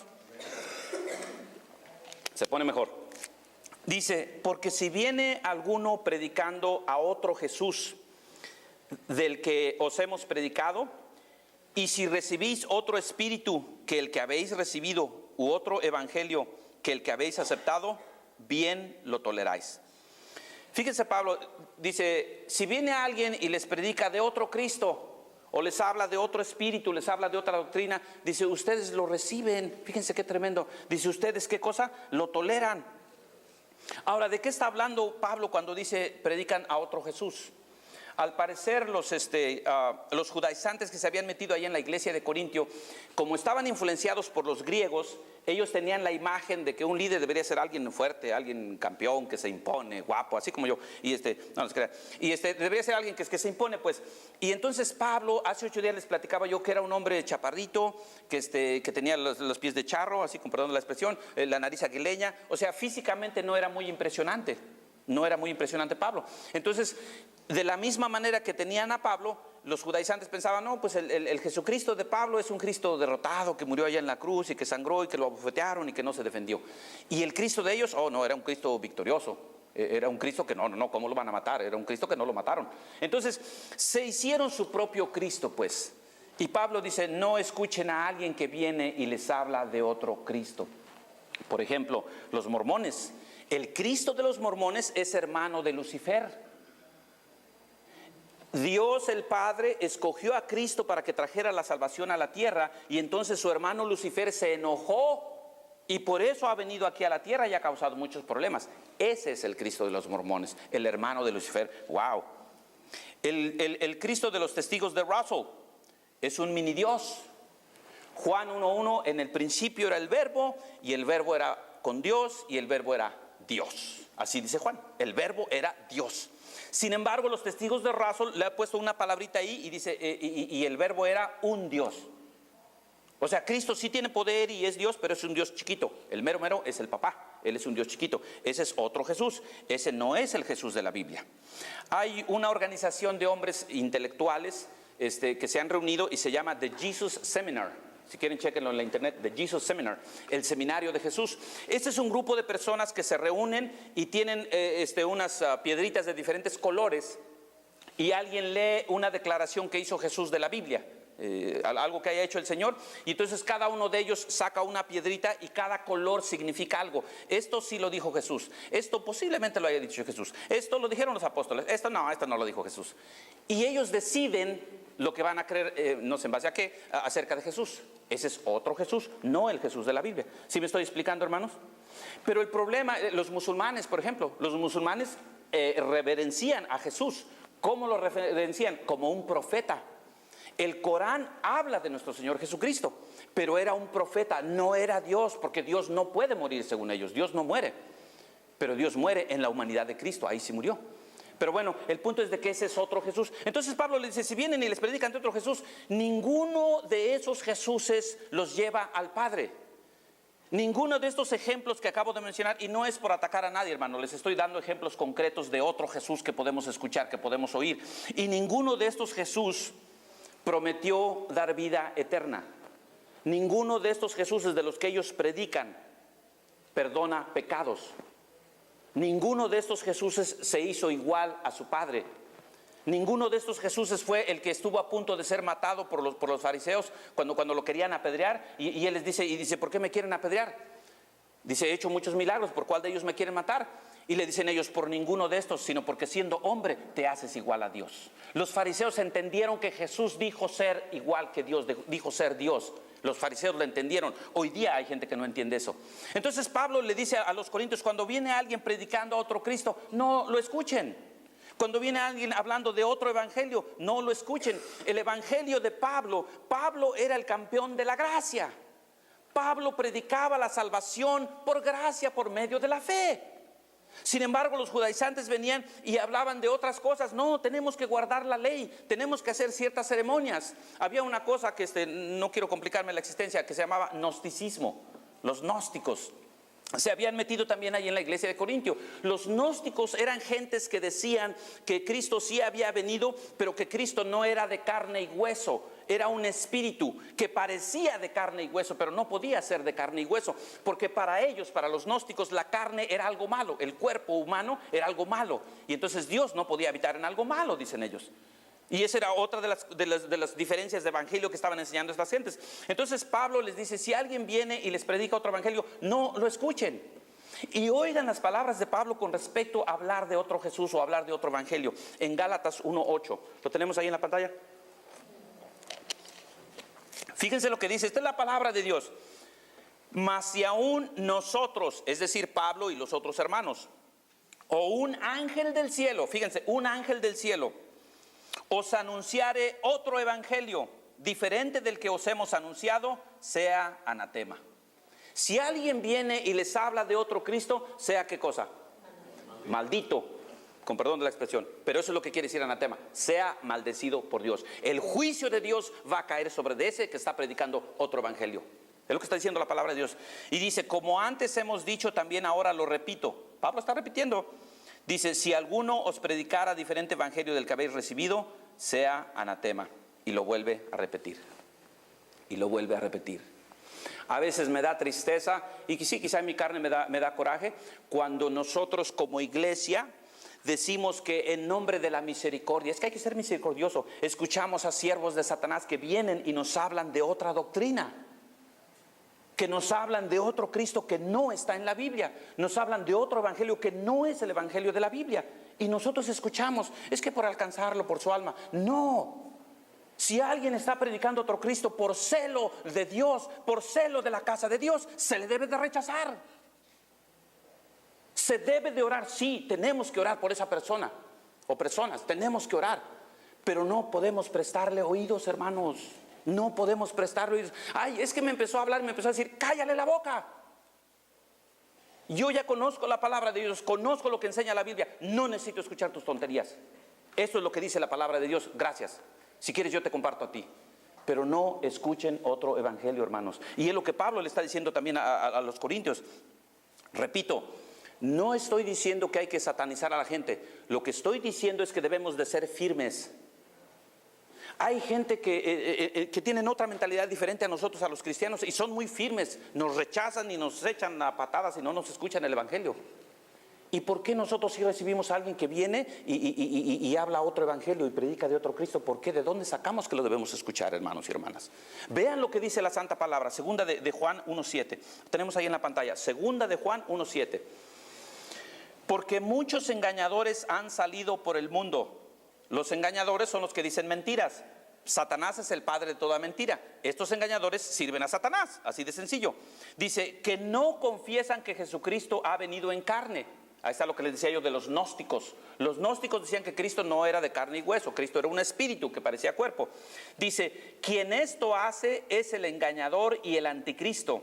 Se pone mejor. Dice, porque si viene alguno predicando a otro Jesús del que os hemos predicado, y si recibís otro espíritu que el que habéis recibido, u otro evangelio que el que habéis aceptado, bien lo toleráis. Fíjense, Pablo dice, si viene alguien y les predica de otro Cristo, o les habla de otro espíritu, les habla de otra doctrina, dice, ustedes lo reciben. Fíjense qué tremendo. Dice, ustedes, ¿qué cosa? Lo toleran. Ahora, ¿de qué está hablando Pablo cuando dice, predican a otro Jesús? Al parecer los judaizantes que se habían metido ahí en la iglesia de Corintio, como estaban influenciados por los griegos, ellos tenían la imagen de que un líder debería ser alguien fuerte, alguien campeón, que se impone, guapo, así como yo. No se crean. Debería ser alguien que se impone, pues. Y entonces Pablo, hace 8 días les platicaba yo que era un hombre chaparrito, que tenía los pies de charro, así con perdón la expresión, la nariz aguileña. O sea, físicamente no era muy impresionante. No era muy impresionante Pablo. Entonces, de la misma manera que tenían a Pablo, los judaizantes pensaban, no, pues el Jesucristo de Pablo es un Cristo derrotado, que murió allá en la cruz y que sangró y que lo abofetearon y que no se defendió. Y el Cristo de ellos, no, era un Cristo victorioso. Era un Cristo que no, ¿cómo lo van a matar? Era un Cristo que no lo mataron. Entonces, se hicieron su propio Cristo, pues. Y Pablo dice, no escuchen a alguien que viene y les habla de otro Cristo. Por ejemplo, los mormones. El Cristo de los mormones es hermano de Lucifer. Dios el Padre escogió a Cristo para que trajera la salvación a la tierra, y entonces su hermano Lucifer se enojó y por eso ha venido aquí a la tierra y ha causado muchos problemas. Ese es el Cristo de los mormones, el hermano de Lucifer. Wow. El Cristo de los testigos de Russell es un mini Dios. Juan 1:1, en el principio era el verbo, y el verbo era con Dios, y el verbo era Dios. Así dice Juan, el verbo era Dios. Sin embargo, los testigos de Russell le han puesto una palabrita ahí y dice, y el verbo era un Dios. O sea, Cristo sí tiene poder y es Dios, pero es un Dios chiquito. El mero mero es el papá, Él es un Dios chiquito. Ese es otro Jesús, ese no es el Jesús de la Biblia. Hay una organización de hombres intelectuales que se han reunido y se llama The Jesus Seminar. Si quieren, chequenlo en la internet, The Jesus Seminar, el seminario de Jesús. Este es un grupo de personas que se reúnen y tienen unas piedritas de diferentes colores, y alguien lee una declaración que hizo Jesús de la Biblia, algo que haya hecho el Señor, y entonces cada uno de ellos saca una piedrita y cada color significa algo. Esto sí lo dijo Jesús, esto posiblemente lo haya dicho Jesús, esto lo dijeron los apóstoles, esto no lo dijo Jesús. Y ellos deciden lo que van a creer, no sé en base a qué, acerca de Jesús. Ese es otro Jesús, no el Jesús de la Biblia. ¿Sí me estoy explicando, hermanos? Pero el problema, los musulmanes, por ejemplo, los musulmanes reverencian a Jesús. ¿Cómo lo reverencian? Como un profeta. El Corán habla de nuestro Señor Jesucristo, pero era un profeta, no era Dios, porque Dios no puede morir según ellos. Dios no muere, pero Dios muere en la humanidad de Cristo, ahí sí murió. Pero bueno, el punto es de que ese es otro Jesús. Entonces Pablo le dice, si vienen y les predican de otro Jesús, ninguno de esos Jesuses los lleva al Padre. Ninguno de estos ejemplos que acabo de mencionar, y no es por atacar a nadie, hermano, les estoy dando ejemplos concretos de otro Jesús que podemos escuchar, que podemos oír. Y ninguno de estos Jesús prometió dar vida eterna. Ninguno de estos Jesuses de los que ellos predican perdona pecados. Ninguno de estos Jesuses se hizo igual a su Padre. Ninguno de estos Jesuses fue el que estuvo a punto de ser matado por los fariseos cuando lo querían apedrear. Y él les dice, ¿por qué me quieren apedrear? Dice, he hecho muchos milagros, ¿por cuál de ellos me quieren matar? Y le dicen ellos, por ninguno de estos, sino porque siendo hombre te haces igual a Dios. Los fariseos entendieron que Jesús dijo ser igual que Dios, dijo ser Dios. Los fariseos lo entendieron. Hoy día hay gente que no entiende eso. Entonces Pablo le dice a los corintios, cuando viene alguien predicando a otro Cristo, no lo escuchen. Cuando viene alguien hablando de otro evangelio, no lo escuchen. El evangelio de Pablo era el campeón de la gracia. Pablo predicaba la salvación por gracia, por medio de la fe. Sin embargo, los judaizantes venían y hablaban de otras cosas. No, tenemos que guardar la ley, tenemos que hacer ciertas ceremonias. Había una cosa que no quiero complicarme la existencia, que se llamaba gnosticismo. Los gnósticos se habían metido también ahí en la iglesia de Corintio. Los gnósticos eran gentes que decían que Cristo sí había venido, pero que Cristo no era de carne y hueso. Era un espíritu que parecía de carne y hueso, pero no podía ser de carne y hueso, porque para ellos, para los gnósticos, la carne era algo malo, el cuerpo humano era algo malo, y entonces Dios no podía habitar en algo malo, dicen ellos. Y esa era otra de las diferencias de evangelio que estaban enseñando estas gentes. Entonces Pablo les dice, si alguien viene y les predica otro evangelio, no lo escuchen. Y oigan las palabras de Pablo con respecto a hablar de otro Jesús o hablar de otro evangelio. En Gálatas 1:8, ¿lo tenemos ahí en la pantalla? Fíjense lo que dice, esta es la palabra de Dios. Mas si aún nosotros, es decir, Pablo y los otros hermanos, o un ángel del cielo, fíjense, un ángel del cielo, os anunciare otro evangelio diferente del que os hemos anunciado, sea anatema. Si alguien viene y les habla de otro Cristo, sea ¿qué cosa? Maldito, con perdón de la expresión, pero eso es lo que quiere decir anatema, sea maldecido por Dios. El juicio de Dios va a caer sobre de ese que está predicando otro evangelio. Es lo que está diciendo la palabra de Dios. Y dice, como antes hemos dicho, también ahora lo repito. Pablo está repitiendo. Dice, si alguno os predicara diferente evangelio del que habéis recibido, sea anatema. Y lo vuelve a repetir. Y lo vuelve a repetir. A veces me da tristeza, y sí, quizá en mi carne me da coraje, cuando nosotros como iglesia decimos que en nombre de la misericordia, es que hay que ser misericordioso, escuchamos a siervos de Satanás que vienen y nos hablan de otra doctrina, que nos hablan de otro Cristo que no está en la Biblia, nos hablan de otro evangelio que no es el evangelio de la Biblia, y nosotros escuchamos, es que por alcanzarlo, por su alma. No, si alguien está predicando otro Cristo por celo de Dios, por celo de la casa de Dios, se le debe de rechazar. Se debe de orar, sí, tenemos que orar por esa persona o personas, tenemos que orar, pero no podemos prestarle oídos, hermanos. No podemos prestarle oídos. Ay, es que me empezó a hablar, me empezó a decir, cállale la boca. Yo ya conozco la palabra de Dios, conozco lo que enseña la Biblia. No necesito escuchar tus tonterías. Eso es lo que dice la palabra de Dios. Gracias. Si quieres yo te comparto a ti. Pero no escuchen otro evangelio, hermanos. Y es lo que Pablo le está diciendo también a los corintios. Repito, no estoy diciendo que hay que satanizar a la gente. Lo que estoy diciendo es que debemos de ser firmes. Hay gente que tienen otra mentalidad diferente a nosotros, a los cristianos, y son muy firmes. Nos rechazan y nos echan a patadas y no nos escuchan el evangelio. ¿Y por qué nosotros si recibimos a alguien que viene y habla otro evangelio y predica de otro Cristo? ¿Por qué? ¿De dónde sacamos que lo debemos escuchar, hermanos y hermanas? Vean lo que dice la Santa Palabra, segunda de Juan 1:7. Tenemos ahí en la pantalla, segunda de Juan 1:7. Porque muchos engañadores han salido por el mundo. Los engañadores son los que dicen mentiras. Satanás es el padre de toda mentira. Estos engañadores sirven a Satanás, así de sencillo. Dice que no confiesan que Jesucristo ha venido en carne. Ahí está lo que les decía yo de los gnósticos. Los gnósticos decían que Cristo no era de carne y hueso. Cristo era un espíritu que parecía cuerpo. Dice, quien esto hace es el engañador y el anticristo.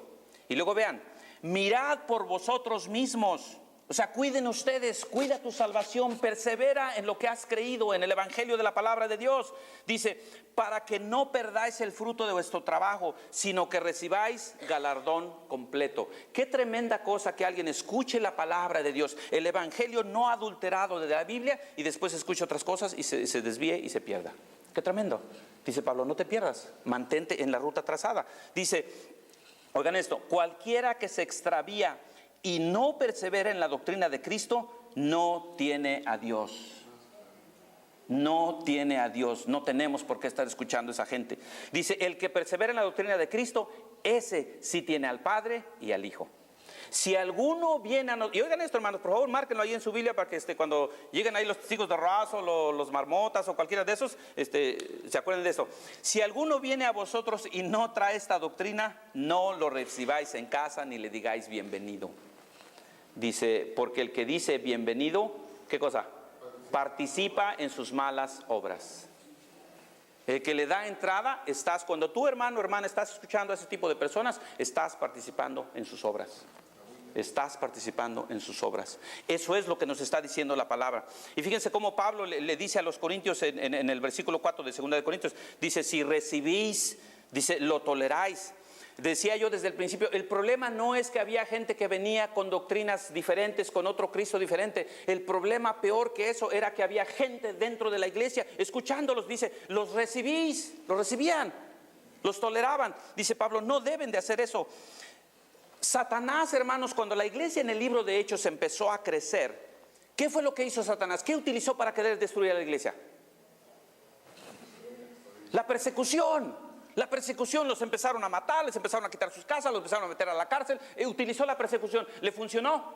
Y luego vean, mirad por vosotros mismos. O sea, cuiden ustedes, cuida tu salvación, persevera en lo que has creído, en el evangelio de la palabra de Dios. Dice, para que no perdáis el fruto de vuestro trabajo, sino que recibáis galardón completo. Qué tremenda cosa que alguien escuche la palabra de Dios, el evangelio no adulterado de la Biblia, y después escuche otras cosas y se desvíe y se pierda. Qué tremendo. Dice Pablo, no te pierdas, mantente en la ruta trazada. Dice, oigan esto, cualquiera que se extravía y no persevera en la doctrina de Cristo, no tiene a Dios. No tiene a Dios. No tenemos por qué estar escuchando a esa gente. Dice, el que persevera en la doctrina de Cristo, ese sí tiene al Padre y al Hijo. Si alguno viene a nosotros, y oigan esto, hermanos, por favor, márquenlo ahí en su Biblia para que cuando lleguen ahí los testigos de Razo, los marmotas o cualquiera de esos, se acuerden de esto. Si alguno viene a vosotros y no trae esta doctrina, no lo recibáis en casa ni le digáis bienvenido. Dice, porque el que dice bienvenido, ¿qué cosa? Participa en sus malas obras. El que le da entrada, cuando tú, hermano, hermana, estás escuchando a ese tipo de personas, estás participando en sus obras. Estás participando en sus obras. Eso es lo que nos está diciendo la palabra. Y fíjense cómo Pablo le dice a los corintios en el versículo 4 de 2 de Corintios, dice, si recibís, dice, lo toleráis. Decía yo desde el principio, el problema no es que había gente que venía con doctrinas diferentes, con otro Cristo diferente. El problema peor que eso era que había gente dentro de la iglesia escuchándolos. Dice, los recibían, los toleraban. Dice Pablo, no deben de hacer eso. Satanás, hermanos, cuando la iglesia en el libro de Hechos empezó a crecer, ¿qué fue lo que hizo Satanás? ¿Qué utilizó para querer destruir a la iglesia? La persecución. La persecución, los empezaron a matar, les empezaron a quitar sus casas, los empezaron a meter a la cárcel. Utilizó la persecución. ¿Le funcionó?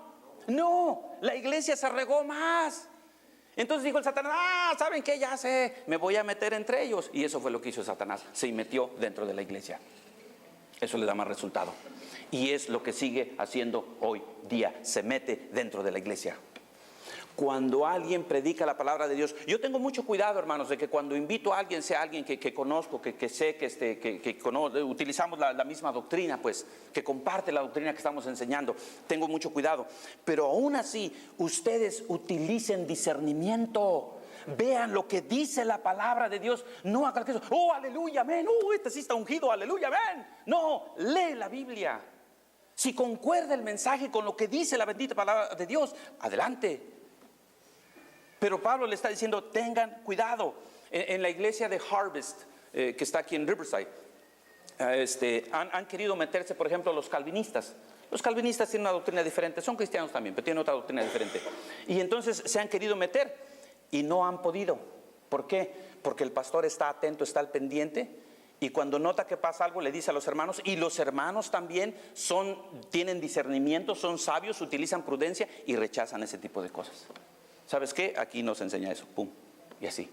No, la iglesia se regó más. Entonces dijo el Satanás, ¿saben qué? Ya sé, me voy a meter entre ellos. Y eso fue lo que hizo Satanás, se metió dentro de la iglesia. Eso le da más resultado. Y es lo que sigue haciendo hoy día, se mete dentro de la iglesia. Cuando alguien predica la palabra de Dios, yo tengo mucho cuidado, hermanos, de que cuando invito a alguien, sea alguien que conozco, que sé que utilizamos la misma doctrina, pues, que comparte la doctrina que estamos enseñando. Tengo mucho cuidado. Pero aún así, ustedes utilicen discernimiento. Vean lo que dice la palabra de Dios. No hagan eso, oh, aleluya, amén, este sí está ungido, aleluya, amén. No, lee la Biblia. Si concuerda el mensaje con lo que dice la bendita palabra de Dios, adelante. Pero Pablo le está diciendo, tengan cuidado. En la iglesia de Harvest, que está aquí en Riverside, han querido meterse, por ejemplo, los calvinistas. Los calvinistas tienen una doctrina diferente, son cristianos también, pero tienen otra doctrina diferente. Y entonces se han querido meter y no han podido. ¿Por qué? Porque el pastor está atento, está al pendiente, y cuando nota que pasa algo le dice a los hermanos, y los hermanos también tienen discernimiento, son sabios, utilizan prudencia y rechazan ese tipo de cosas. ¿Sabes qué? Aquí nos enseña eso, pum, y así.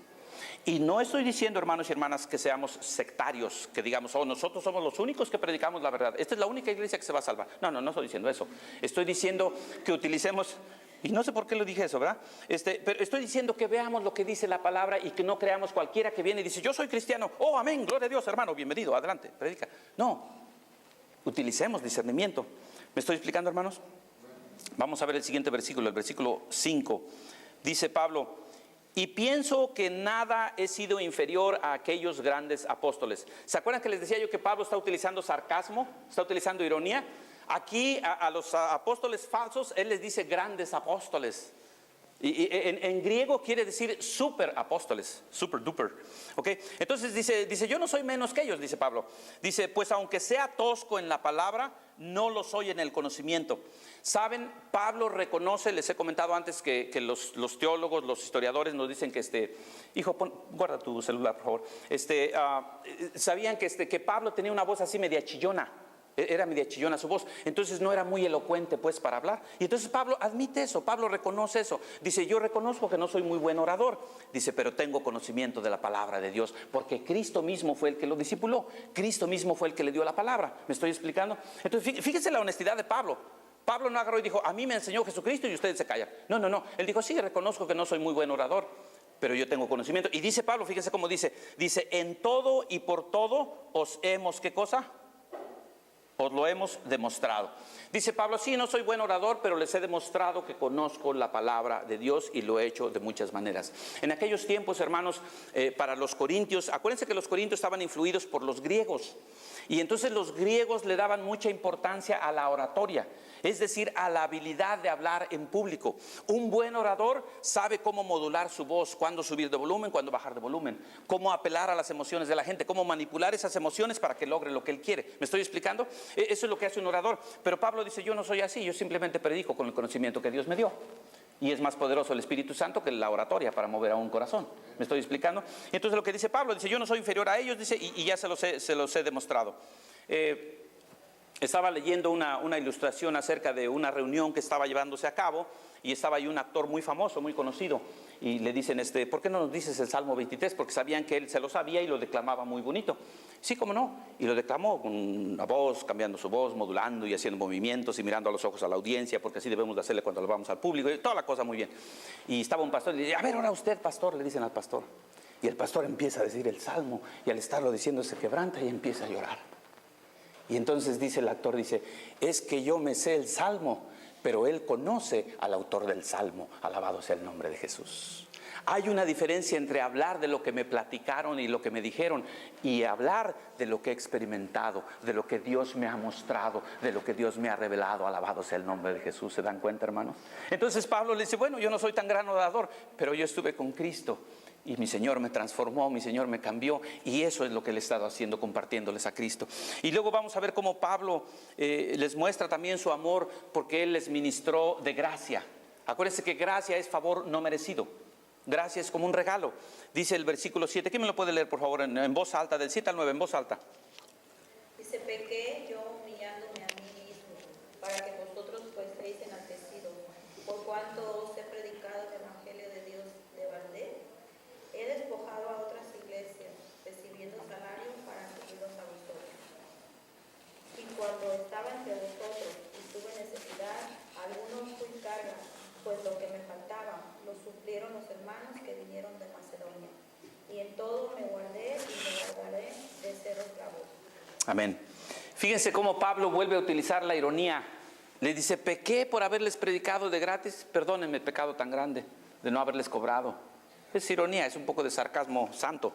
Y no estoy diciendo, hermanos y hermanas, que seamos sectarios, que digamos, oh, nosotros somos los únicos que predicamos la verdad. Esta es la única iglesia que se va a salvar. No estoy diciendo eso. Estoy diciendo que utilicemos, y no sé por qué lo dije eso, ¿verdad? Pero estoy diciendo que veamos lo que dice la palabra y que no creamos cualquiera que viene y dice, yo soy cristiano, oh, amén, gloria a Dios, hermano, bienvenido, adelante, predica. No, utilicemos discernimiento. ¿Me estoy explicando, hermanos? Vamos a ver el siguiente versículo, el versículo 5. Dice Pablo: y pienso que nada he sido inferior a aquellos grandes apóstoles. ¿Se acuerdan que les decía yo que Pablo está utilizando sarcasmo? Está utilizando ironía. Aquí a los apóstoles falsos, él les dice grandes apóstoles. Y en griego quiere decir super apóstoles, super duper. ¿Okay? Entonces dice, yo no soy menos que ellos, dice Pablo. Dice, pues aunque sea tosco en la palabra, no lo soy en el conocimiento. Saben, Pablo reconoce, les he comentado antes que los teólogos, los historiadores nos dicen que hijo, guarda tu celular por favor. Sabían que Pablo tenía una voz así media chillona. Era media chillona su voz, entonces no era muy elocuente pues para hablar. Y entonces Pablo admite eso, Pablo reconoce eso. Dice, yo reconozco que no soy muy buen orador. Dice, pero tengo conocimiento de la palabra de Dios, porque Cristo mismo fue el que lo discipuló. Cristo mismo fue el que le dio la palabra. ¿Me estoy explicando? Entonces fíjese la honestidad de Pablo. Pablo no agarró y dijo, a mí me enseñó Jesucristo y ustedes se callan. No, él dijo, sí, reconozco que no soy muy buen orador, pero yo tengo conocimiento. Y dice Pablo, fíjese cómo dice, en todo y por todo os hemos, ¿qué cosa? Os lo hemos demostrado. Dice Pablo, sí, no soy buen orador, pero les he demostrado que conozco la palabra de Dios y lo he hecho de muchas maneras. En aquellos tiempos, hermanos, para los corintios, acuérdense que los corintios estaban influidos por los griegos. Y entonces los griegos le daban mucha importancia a la oratoria, es decir, a la habilidad de hablar en público. Un buen orador sabe cómo modular su voz, cuándo subir de volumen, cuándo bajar de volumen, cómo apelar a las emociones de la gente, cómo manipular esas emociones para que logre lo que él quiere. ¿Me estoy explicando? Eso es lo que hace un orador. Pero Pablo dice, yo no soy así, yo simplemente predico con el conocimiento que Dios me dio. Y es más poderoso el Espíritu Santo que la oratoria para mover a un corazón. ¿Me estoy explicando? Entonces lo que dice Pablo, dice, yo no soy inferior a ellos, dice, y ya se los he demostrado. Estaba leyendo una ilustración acerca de una reunión que estaba llevándose a cabo, y estaba ahí un actor muy famoso, muy conocido, y le dicen, ¿por qué no nos dices el Salmo 23? Porque sabían que él se lo sabía y lo declamaba muy bonito. Sí, cómo no, y lo declamó con una voz, cambiando su voz, modulando y haciendo movimientos y mirando a los ojos a la audiencia, porque así debemos de hacerle cuando lo vamos al público, y toda la cosa muy bien. Y estaba un pastor y le dice, a ver, ahora usted, pastor, le dicen al pastor. Y el pastor empieza a decir el Salmo, y al estarlo diciendo se quebranta y empieza a llorar. Y entonces dice el actor, es que yo me sé el Salmo, pero él conoce al autor del Salmo. Alabado sea el nombre de Jesús. Hay una diferencia entre hablar de lo que me platicaron y lo que me dijeron, y hablar de lo que he experimentado, de lo que Dios me ha mostrado, de lo que Dios me ha revelado. Alabado sea el nombre de Jesús. ¿Se dan cuenta, hermanos? Entonces Pablo le dice, bueno, yo no soy tan gran orador, pero yo estuve con Cristo. Y mi Señor me transformó, mi Señor me cambió, y eso es lo que le he estado haciendo, compartiéndoles a Cristo. Y luego vamos a ver cómo Pablo les muestra también su amor, porque él les ministró de gracia. Acuérdense que gracia es favor no merecido. Gracia es como un regalo. Dice el versículo 7, ¿quién me lo puede leer por favor en voz alta? Del 7 al 9, en voz alta. Dice, pequé yo humillándome a mí mismo, para que vosotros fueseis enaltecidos, por cuanto os he predicado el evangelio de Dios de balde. He despojado a otras iglesias, recibiendo salario para serviros a vosotros. Y cuando estaba entre vosotros y tuve necesidad, algunos fui carga, pues lo que me faltaba lo suplieron los hermanos que vinieron de Macedonia. Y en todo me guardé y me guardaré de ser esclavo. Amén. Fíjense cómo Pablo vuelve a utilizar la ironía. Le dice, pequé por haberles predicado de gratis, perdónenme el pecado tan grande de no haberles cobrado. Es ironía, es un poco de sarcasmo santo.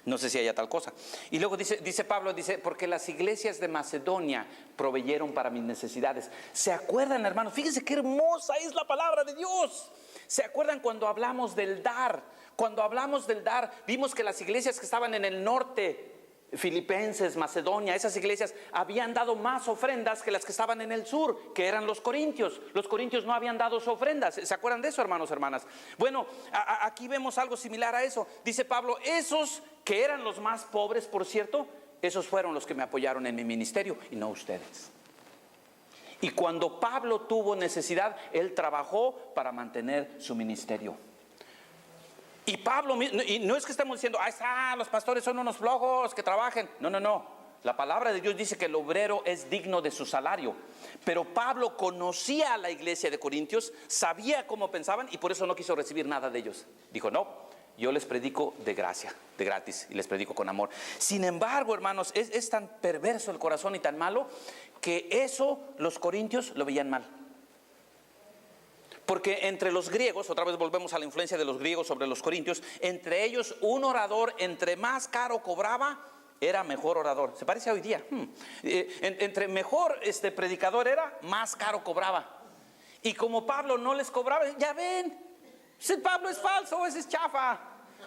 No sé si haya tal cosa. Y luego dice Pablo, porque las iglesias de Macedonia proveyeron para mis necesidades. ¿Se acuerdan, hermanos? Fíjense qué hermosa es la palabra de Dios. ¿Se acuerdan cuando hablamos del dar? Cuando hablamos del dar, vimos que las iglesias que estaban en el norte, Filipenses, Macedonia, esas iglesias habían dado más ofrendas que las que estaban en el sur, que eran los corintios. Los corintios no habían dado sus ofrendas. ¿Se acuerdan de eso, hermanos, hermanas? Bueno, aquí vemos algo similar a eso. Dice Pablo, esos que eran los más pobres, por cierto, esos fueron los que me apoyaron en mi ministerio y no ustedes. Y cuando Pablo tuvo necesidad, él trabajó para mantener su ministerio. Y Pablo, y no es que estemos diciendo, los pastores son unos flojos que trabajen. No. La palabra de Dios dice que el obrero es digno de su salario. Pero Pablo conocía a la iglesia de Corintios, sabía cómo pensaban y por eso no quiso recibir nada de ellos. Dijo, no, yo les predico de gracia, de gratis, y les predico con amor. Sin embargo, hermanos, es tan perverso el corazón y tan malo que eso los corintios lo veían mal. Porque entre los griegos, otra vez volvemos a la influencia de los griegos sobre los corintios, entre ellos un orador entre más caro era mejor orador. Se parece a hoy día. Entre mejor predicador era, más caro cobraba. Y como Pablo no les cobraba, ya ven, ese Pablo es falso, ese es chafa.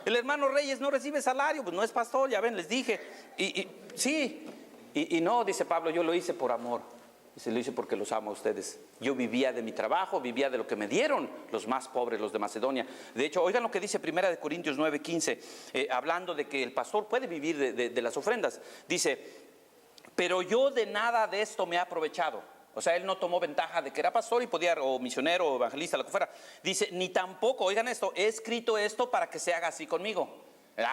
El hermano Reyes no recibe salario, pues no es pastor, ya ven, les dije. Y no, dice Pablo, yo lo hice por amor. Dice, lo hice porque los amo a ustedes. Yo vivía de mi trabajo, vivía de lo que me dieron los más pobres, los de Macedonia. De hecho, oigan lo que dice 1 Corintios 9:15, hablando de que el pastor puede vivir de las ofrendas. Dice, pero yo de nada de esto me he aprovechado. O sea, él no tomó ventaja de que era pastor y podía, o misionero, o evangelista, lo que fuera. Dice, ni tampoco, oigan esto, he escrito esto para que se haga así conmigo.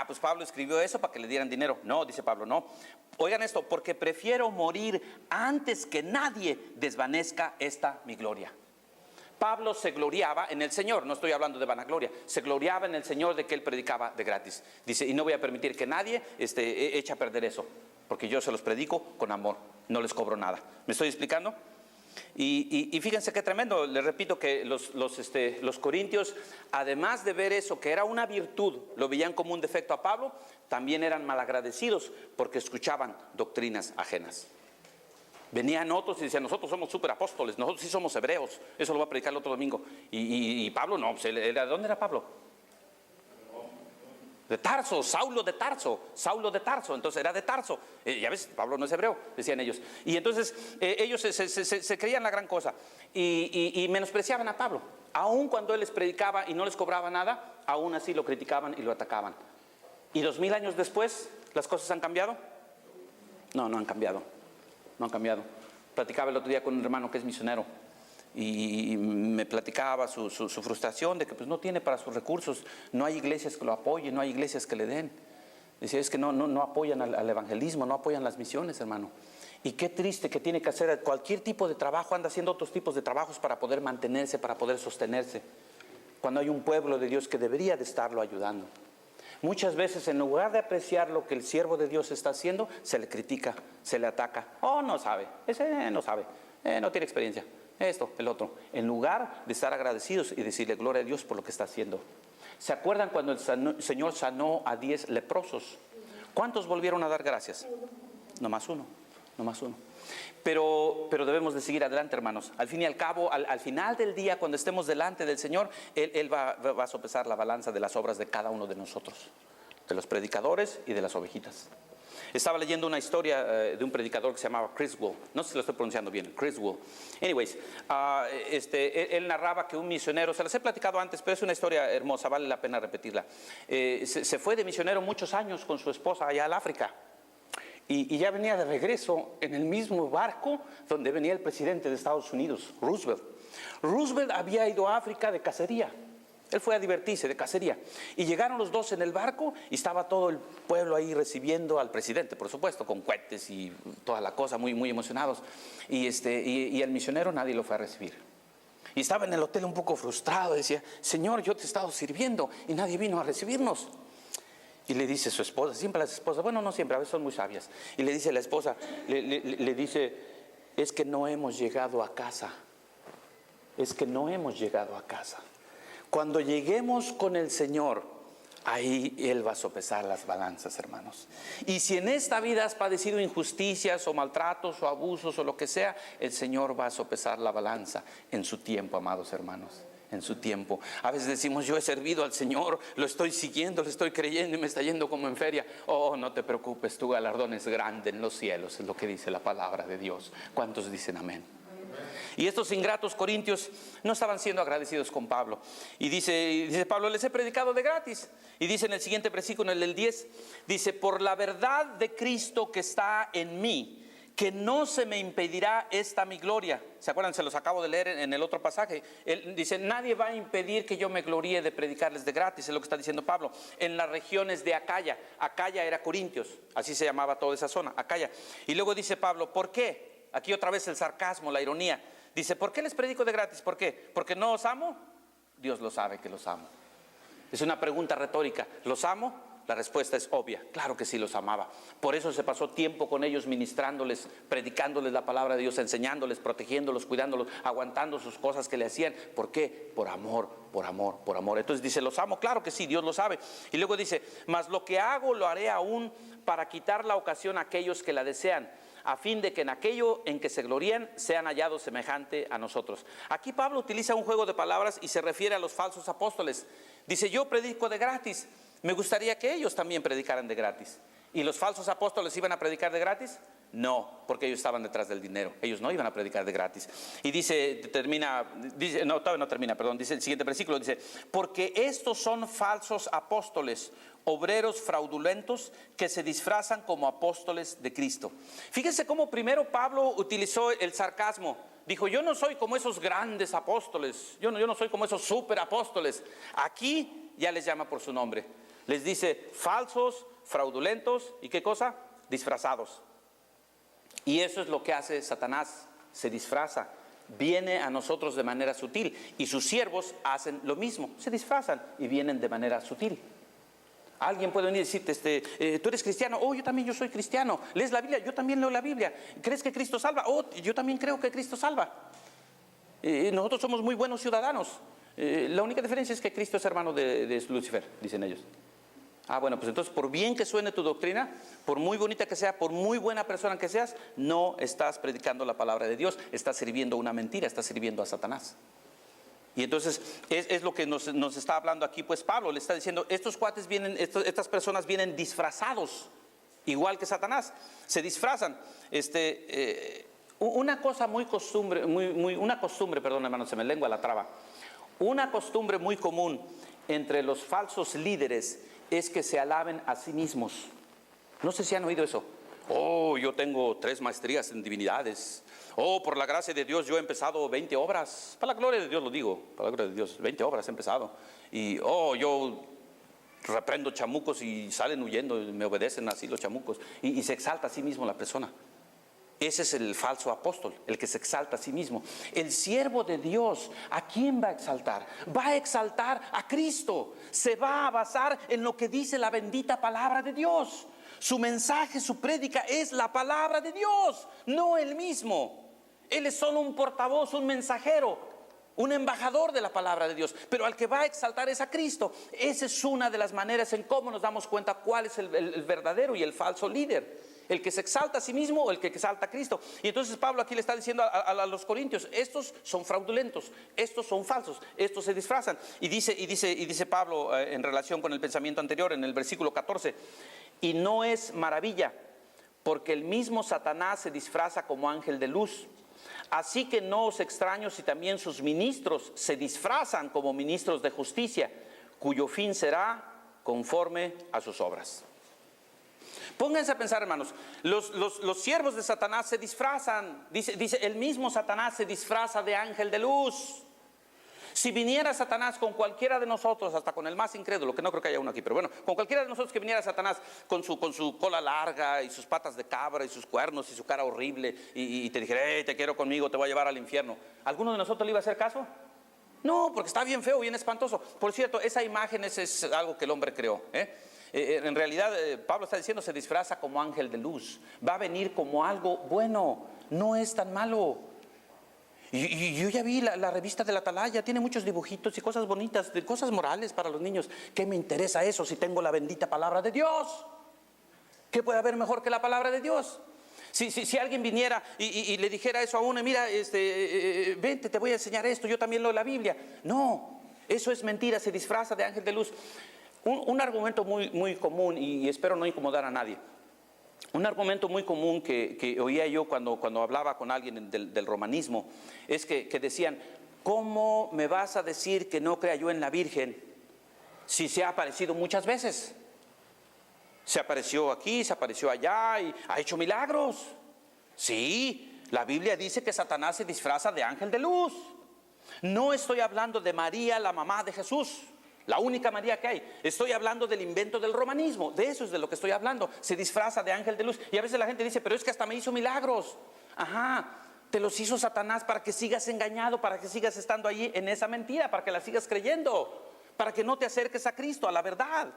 Pues Pablo escribió eso para que le dieran dinero. No, dice Pablo, no. Oigan esto, porque prefiero morir antes que nadie desvanezca esta mi gloria. Pablo se gloriaba en el Señor, no estoy hablando de vanagloria, se gloriaba en el Señor de que él predicaba de gratis. Dice, y no voy a permitir que nadie eche a perder eso, porque yo se los predico con amor, no les cobro nada. ¿Me estoy explicando? Y fíjense qué tremendo. Les repito que los corintios, además de ver eso que era una virtud, lo veían como un defecto a Pablo, también eran malagradecidos porque escuchaban doctrinas ajenas. Venían otros y decían, nosotros somos súper apóstoles, nosotros sí somos hebreos, eso lo va a predicar el otro domingo. Y Pablo no, pues, ¿de dónde era Pablo? De Tarso, Saulo de Tarso, entonces era de Tarso. Ya ves, Pablo no es hebreo, decían ellos. Y entonces ellos se creían la gran cosa y menospreciaban a Pablo. Aun cuando él les predicaba y no les cobraba nada, aún así lo criticaban y lo atacaban. ¿Y 2000 años después las cosas han cambiado? No, no han cambiado. No han cambiado. Platicaba el otro día con un hermano que es misionero y me platicaba su frustración de que pues no tiene para sus recursos, no hay iglesias que lo apoyen, no hay iglesias que le den. Decía, es que no apoyan al evangelismo, no apoyan las misiones, hermano. Y qué triste que tiene que hacer cualquier tipo de trabajo, anda haciendo otros tipos de trabajos para poder mantenerse, para poder sostenerse, cuando hay un pueblo de Dios que debería de estarlo ayudando. Muchas veces en lugar de apreciar lo que el siervo de Dios está haciendo, se le critica, se le ataca. Oh, no sabe, ese no sabe, no tiene experiencia, esto, el otro. En lugar de estar agradecidos y decirle gloria a Dios por lo que está haciendo. ¿Se acuerdan cuando el Señor sanó a 10 leprosos? ¿Cuántos volvieron a dar gracias? No más uno. Pero debemos de seguir adelante, hermanos. Al fin y al cabo, al final del día, cuando estemos delante del Señor, Él va a sopesar la balanza de las obras de cada uno de nosotros, de los predicadores y de las ovejitas. Estaba leyendo una historia de un predicador que se llamaba Criswell. No sé si lo estoy pronunciando bien, Criswell. Anyways, él narraba que un misionero, se las he platicado antes, pero es una historia hermosa, vale la pena repetirla. Se fue de misionero muchos años con su esposa allá al África. Y ya venía de regreso en el mismo barco donde venía el presidente de Estados Unidos, Roosevelt. Roosevelt había ido a África de cacería. Él fue a divertirse de cacería. Y llegaron los dos en el barco y estaba todo el pueblo ahí recibiendo al presidente, por supuesto, con cohetes y toda la cosa, muy, muy emocionados. Y el misionero nadie lo fue a recibir. Y estaba en el hotel un poco frustrado, decía, Señor, yo te he estado sirviendo y nadie vino a recibirnos. Y le dice su esposa, siempre las esposas, bueno, no siempre, a veces son muy sabias. Y le dice la esposa, le dice, es que no hemos llegado a casa. Es que no hemos llegado a casa. Cuando lleguemos con el Señor, ahí Él va a sopesar las balanzas, hermanos. Y si en esta vida has padecido injusticias o maltratos o abusos o lo que sea, el Señor va a sopesar la balanza en su tiempo, amados hermanos. En su tiempo. A veces decimos, yo he servido al Señor, lo estoy siguiendo, le estoy creyendo y me está yendo como en feria. Oh, no te preocupes, tu galardón es grande en los cielos, es lo que dice la palabra de Dios. ¿Cuántos dicen amén? Y estos ingratos corintios no estaban siendo agradecidos con Pablo. Y dice Pablo, les he predicado de gratis. Y dice en el siguiente versículo, en el 10, dice, por la verdad de Cristo que está en mí, que no se me impedirá esta mi gloria. ¿Se acuerdan? Se los acabo de leer en el otro pasaje. Él dice, nadie va a impedir que yo me gloríe de predicarles de gratis, es lo que está diciendo Pablo. En las regiones de Acaya. Acaya era Corintios, así se llamaba toda esa zona, Acaya. Y luego dice Pablo, ¿por qué? Aquí otra vez el sarcasmo, la ironía. Dice, ¿por qué les predico de gratis? ¿Por qué? ¿Porque no os amo? Dios lo sabe que los amo. Es una pregunta retórica. ¿Los amo? La respuesta es obvia, claro que sí los amaba. Por eso se pasó tiempo con ellos ministrándoles, predicándoles la palabra de Dios, enseñándoles, protegiéndolos, cuidándolos, aguantando sus cosas que le hacían. ¿Por qué? Por amor, por amor, por amor. Entonces dice, los amo, claro que sí, Dios lo sabe. Y luego dice, mas lo que hago lo haré aún para quitar la ocasión a aquellos que la desean, a fin de que en aquello en que se glorían sean hallados semejante a nosotros. Aquí Pablo utiliza un juego de palabras y se refiere a los falsos apóstoles. Dice, yo predico de gratis, me gustaría que ellos también predicaran de gratis. ¿Y los falsos apóstoles iban a predicar de gratis? No, porque ellos estaban detrás del dinero. Ellos no iban a predicar de gratis. Y dice, dice el siguiente versículo, dice, porque estos son falsos apóstoles, obreros fraudulentos que se disfrazan como apóstoles de Cristo. Fíjense cómo primero Pablo utilizó el sarcasmo. Dijo, yo no soy como esos grandes apóstoles, yo no soy como esos super apóstoles. Aquí ya les llama por su nombre. Les dice falsos, fraudulentos y ¿qué cosa? Disfrazados. Y eso es lo que hace Satanás, se disfraza, viene a nosotros de manera sutil y sus siervos hacen lo mismo, se disfrazan y vienen de manera sutil. Alguien puede venir y decirte, tú eres cristiano, yo también, yo soy cristiano. ¿Lees la Biblia? Yo también leo la Biblia. ¿Crees que Cristo salva? Yo también creo que Cristo salva. Nosotros somos muy buenos ciudadanos. La única diferencia es que Cristo es hermano de Lucifer, dicen ellos. Bueno, pues entonces por bien que suene tu doctrina, por muy bonita que sea, por muy buena persona que seas, no estás predicando la palabra de Dios, estás sirviendo una mentira, estás sirviendo a Satanás. Y entonces es lo que nos está hablando aquí, pues Pablo le está diciendo, estos cuates vienen, estas personas vienen disfrazados, igual que Satanás, se disfrazan. Una cosa muy costumbre, una costumbre, perdón hermano, se me lengua la traba. Una costumbre muy común entre los falsos líderes es que se alaben a sí mismos. No sé si han oído eso. Yo tengo 3 maestrías en divinidades. Por la gracia de Dios yo he empezado 20 obras. Para la gloria de Dios lo digo, para la gloria de Dios, 20 obras he empezado. Y yo reprendo chamucos y salen huyendo, y me obedecen así los chamucos. Y se exalta a sí mismo la persona. Ese es el falso apóstol, el que se exalta a sí mismo. El siervo de Dios, ¿a quién va a exaltar? Va a exaltar a Cristo. Se va a basar en lo que dice la bendita palabra de Dios. Su mensaje, su prédica es la palabra de Dios, no él mismo. Él es solo un portavoz, un mensajero, un embajador de la palabra de Dios. Pero al que va a exaltar es a Cristo. Esa es una de las maneras en cómo nos damos cuenta cuál es el verdadero y el falso líder. El que se exalta a sí mismo o el que exalta a Cristo. Y entonces Pablo aquí le está diciendo a los corintios, estos son fraudulentos, estos son falsos, estos se disfrazan. Y dice Pablo en relación con el pensamiento anterior en el versículo 14, y no es maravilla, porque el mismo Satanás se disfraza como ángel de luz. Así que no os extraño si también sus ministros se disfrazan como ministros de justicia, cuyo fin será conforme a sus obras. Pónganse a pensar, hermanos, los siervos de Satanás se disfrazan, dice el mismo Satanás se disfraza de ángel de luz. Si viniera Satanás con cualquiera de nosotros, hasta con el más incrédulo, que no creo que haya uno aquí, pero bueno, con cualquiera de nosotros que viniera Satanás con su cola larga y sus patas de cabra y sus cuernos y su cara horrible y te dijera, te quiero conmigo, te voy a llevar al infierno, ¿alguno de nosotros le iba a hacer caso? No, porque está bien feo, bien espantoso. Por cierto, esa imagen es algo que el hombre creó, en realidad Pablo está diciendo se disfraza como ángel de luz, va a venir como algo bueno, no es tan malo. Y yo ya vi la revista de la Atalaya, tiene muchos dibujitos y cosas bonitas, de cosas morales para los niños. ¿Qué me interesa eso si tengo la bendita palabra de Dios? ¿Qué puede haber mejor que la palabra de Dios? Si alguien viniera y le dijera eso a uno, mira, vente, te voy a enseñar esto, yo también leo la Biblia. No, eso es mentira, se disfraza de ángel de luz. Un argumento muy común, y espero no incomodar a nadie. Un argumento muy común que oía yo cuando hablaba con alguien del romanismo, es que decían, ¿cómo me vas a decir que no crea yo en la Virgen si se ha aparecido muchas veces? Se apareció aquí, se apareció allá y ha hecho milagros. Sí, la Biblia dice que Satanás se disfraza de ángel de luz. No estoy hablando de María, la mamá de Jesús, la única María que hay. Estoy hablando del invento del romanismo. De eso es de lo que estoy hablando. Se disfraza de ángel de luz. Y a veces la gente dice, pero es que hasta me hizo milagros. Ajá, te los hizo Satanás para que sigas engañado, para que sigas estando allí en esa mentira, para que la sigas creyendo, para que no te acerques a Cristo, a la verdad.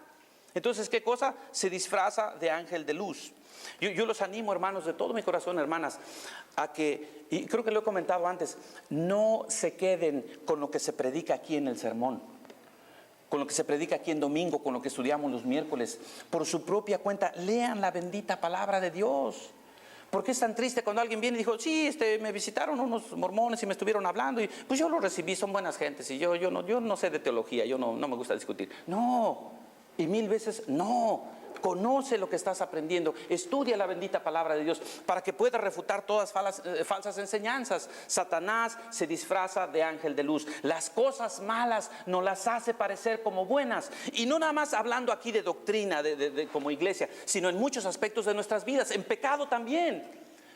Entonces, ¿qué cosa? Se disfraza de ángel de luz. Yo los animo, hermanos, de todo mi corazón, hermanas, a que, y creo que lo he comentado antes, no se queden con lo que se predica aquí en el sermón, con lo que se predica aquí en domingo, con lo que estudiamos los miércoles. Por su propia cuenta, lean la bendita palabra de Dios. ¿Por qué es tan triste cuando alguien viene y dijo, sí, me visitaron unos mormones y me estuvieron hablando y pues yo lo recibí, son buenas gentes y yo no sé de teología, yo no me gusta discutir? No, y mil veces no. Conoce lo que estás aprendiendo, estudia la bendita palabra de Dios para que puedas refutar todas falsas enseñanzas. Satanás se disfraza de ángel de luz. Las cosas malas nos las hace parecer como buenas, y no nada más hablando aquí de doctrina como iglesia, sino en muchos aspectos de nuestras vidas, en pecado también.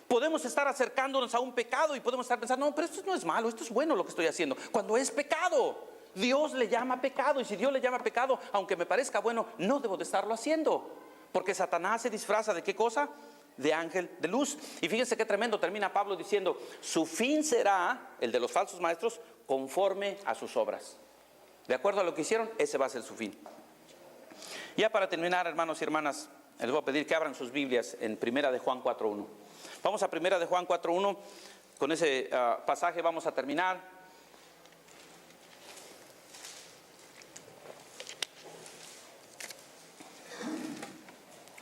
Podemos estar acercándonos a un pecado y podemos estar pensando, no, pero esto no es malo, esto es bueno lo que estoy haciendo, cuando es pecado. Dios le llama pecado, y si Dios le llama pecado, aunque me parezca bueno, no debo de estarlo haciendo, porque Satanás se disfraza ¿de qué cosa? De ángel de luz. Y fíjense qué tremendo, termina Pablo diciendo, su fin será, el de los falsos maestros, conforme a sus obras. De acuerdo a lo que hicieron, ese va a ser su fin. Ya para terminar, hermanos y hermanas, les voy a pedir que abran sus Biblias en 1 de Juan 4:1. Vamos a 1 de Juan 4:1, con ese pasaje vamos a terminar.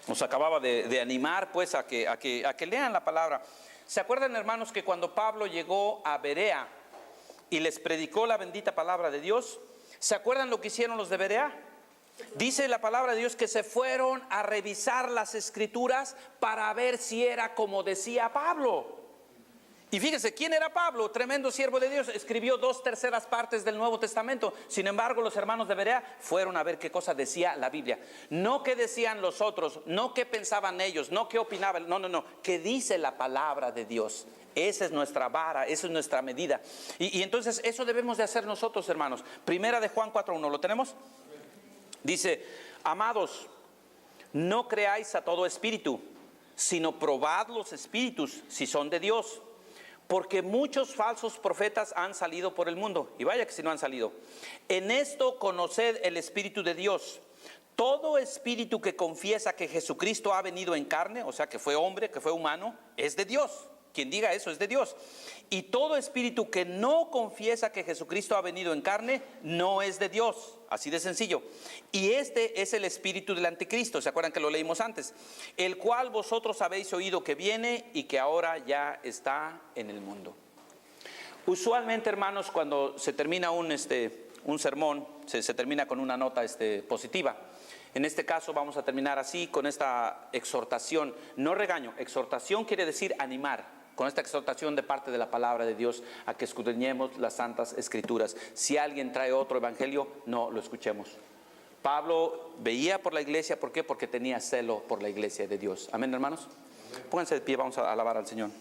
Nos acababa de animar pues a que lean la palabra. ¿Se acuerdan, hermanos, que cuando Pablo llegó a Berea y les predicó la bendita palabra de Dios, ¿se acuerdan lo que hicieron los de Berea? Dice la palabra de Dios que se fueron a revisar las escrituras para ver si era como decía Pablo. Y fíjense, ¿quién era Pablo? Tremendo siervo de Dios, escribió 2/3 partes del Nuevo Testamento. Sin embargo, los hermanos de Berea fueron a ver qué cosa decía la Biblia. No qué decían los otros, no qué pensaban ellos, no qué opinaban, no, qué dice la palabra de Dios. Esa es nuestra vara, esa es nuestra medida. Y entonces eso debemos de hacer nosotros, hermanos. 1 de Juan 4:1, ¿lo tenemos? Dice, amados, no creáis a todo espíritu, sino probad los espíritus si son de Dios. Porque muchos falsos profetas han salido por el mundo. Y vaya que si no han salido. En esto conoced el Espíritu de Dios. Todo espíritu que confiesa que Jesucristo ha venido en carne, o sea que fue hombre, que fue humano, es de Dios. Quien diga eso es de Dios. Y todo espíritu que no confiesa que Jesucristo ha venido en carne, no es de Dios. Así de sencillo. Y este es el espíritu del anticristo. ¿Se acuerdan que lo leímos antes? El cual vosotros habéis oído que viene y que ahora ya está en el mundo. Usualmente, hermanos, cuando se termina un sermón, se termina con una nota positiva. En este caso vamos a terminar así, con esta exhortación. No regaño, exhortación quiere decir animar. Con esta exhortación de parte de la palabra de Dios a que escudriñemos las santas escrituras. Si alguien trae otro evangelio, no lo escuchemos. Pablo veía por la iglesia, ¿por qué? Porque tenía celo por la iglesia de Dios. Amén, hermanos. Pónganse de pie, vamos a alabar al Señor.